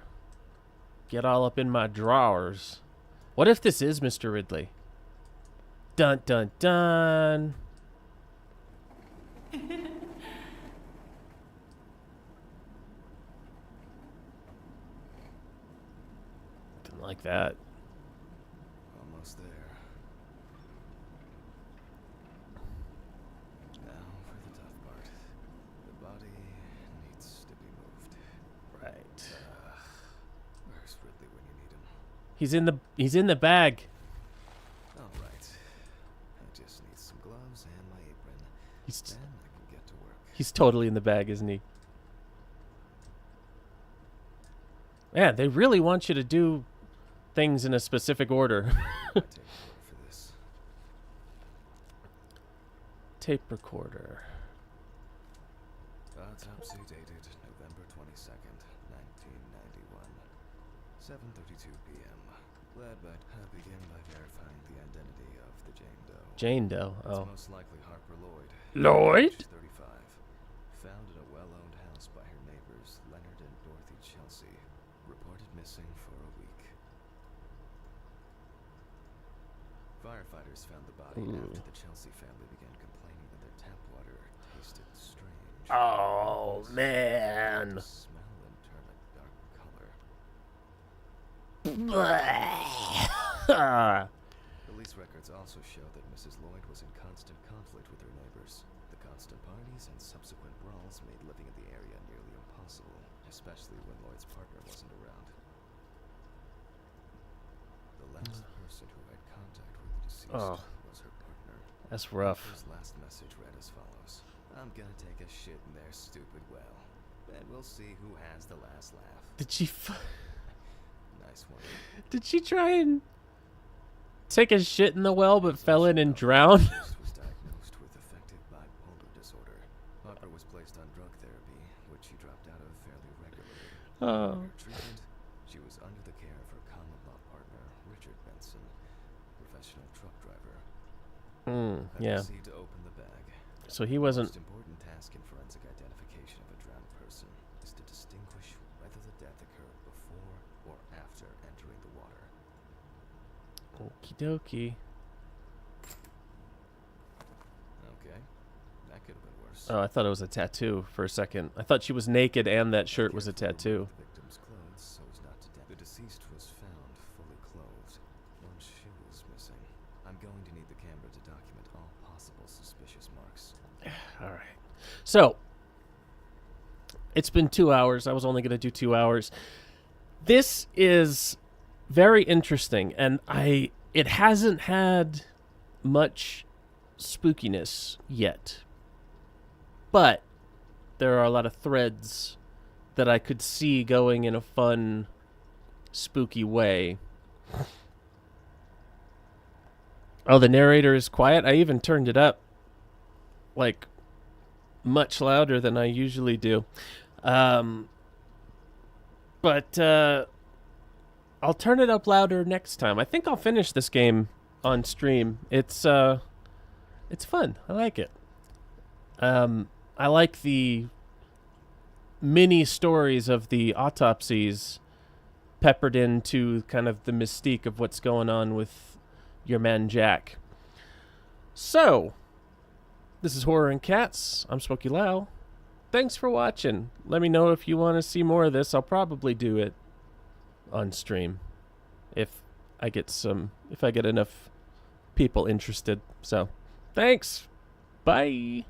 Get all up in my drawers. What if this is Mr. Ridley? Dun dun dun. Didn't like that. Almost there. Now for the tough part. The body needs to be moved. Right. Where's Ridley when you need him? He's in the bag. All right. I just need some gloves and my apron. He's Then I can get to work. he's totally in the bag, isn't he? Man, they really want you to do things in a specific order. I take the word for this. Tape recorder. Autopsy dated November 22nd, 1991. 7:32 p.m. Led by begin by verifying the identity of the Jane Doe. Jane Doe. It's Oh. most likely Harper Lloyd. Lloyd? Age 35. Found in a well-owned house by her neighbors, Leonard and Dorothy Chelsea. Reported missing for a week. Firefighters found the body Ooh. after the Chelsea family began complaining that their tap water tasted strange. Oh, The man. smell and turn a dark color. Police Police records also show that Mrs. Lloyd was in constant conflict with her neighbors. The constant parties and subsequent brawls made living in the area nearly impossible, especially when Lloyd's partner wasn't around. The last person who had contact with the deceased was her partner. That's rough. His last message read as follows: "I'm gonna take a shit in their stupid well. Then we'll see who has the last laugh." Did she Nice one. did she try and take a shit in the well but fell in and drowned? Was diagnosed with affective bipolar disorder. Harper was placed on drug therapy, which she dropped out of fairly regularly. Oh. During her treatment, she was under the care of her common law partner, Richard Benson, professional truck driver. Yeah. Proceed to open the bag. So he The wasn't. most important task in forensic identification of a drowned person is to distinguish whether the death occurred before or after entering the water. Okie dokie. Okay, that could have been worse. Oh, I thought it was a tattoo for a second. I thought she was naked and that shirt was a tattoo. The victim's clothes so as not to the deceased was found fully clothed. One shoe was missing. I'm going to need the camera to document all possible suspicious marks. All right. So, it's been 2 hours. I was only going to do 2 hours. This is very interesting, and it hasn't had much spookiness yet. But there are a lot of threads that I could see going in a fun, spooky way. Oh, the narrator is quiet. I even turned it up, like, much louder than I usually do. But I'll turn it up louder next time. I think I'll finish this game on stream. It's fun. I like it. I like the mini stories of the autopsies peppered into kind of the mystique of what's going on with your man Jack. So, this is Horror and Cats. I'm Smokey Lau. Thanks for watching. Let me know if you want to see more of this. I'll probably do it on stream if I get enough people interested. So, thanks. Bye.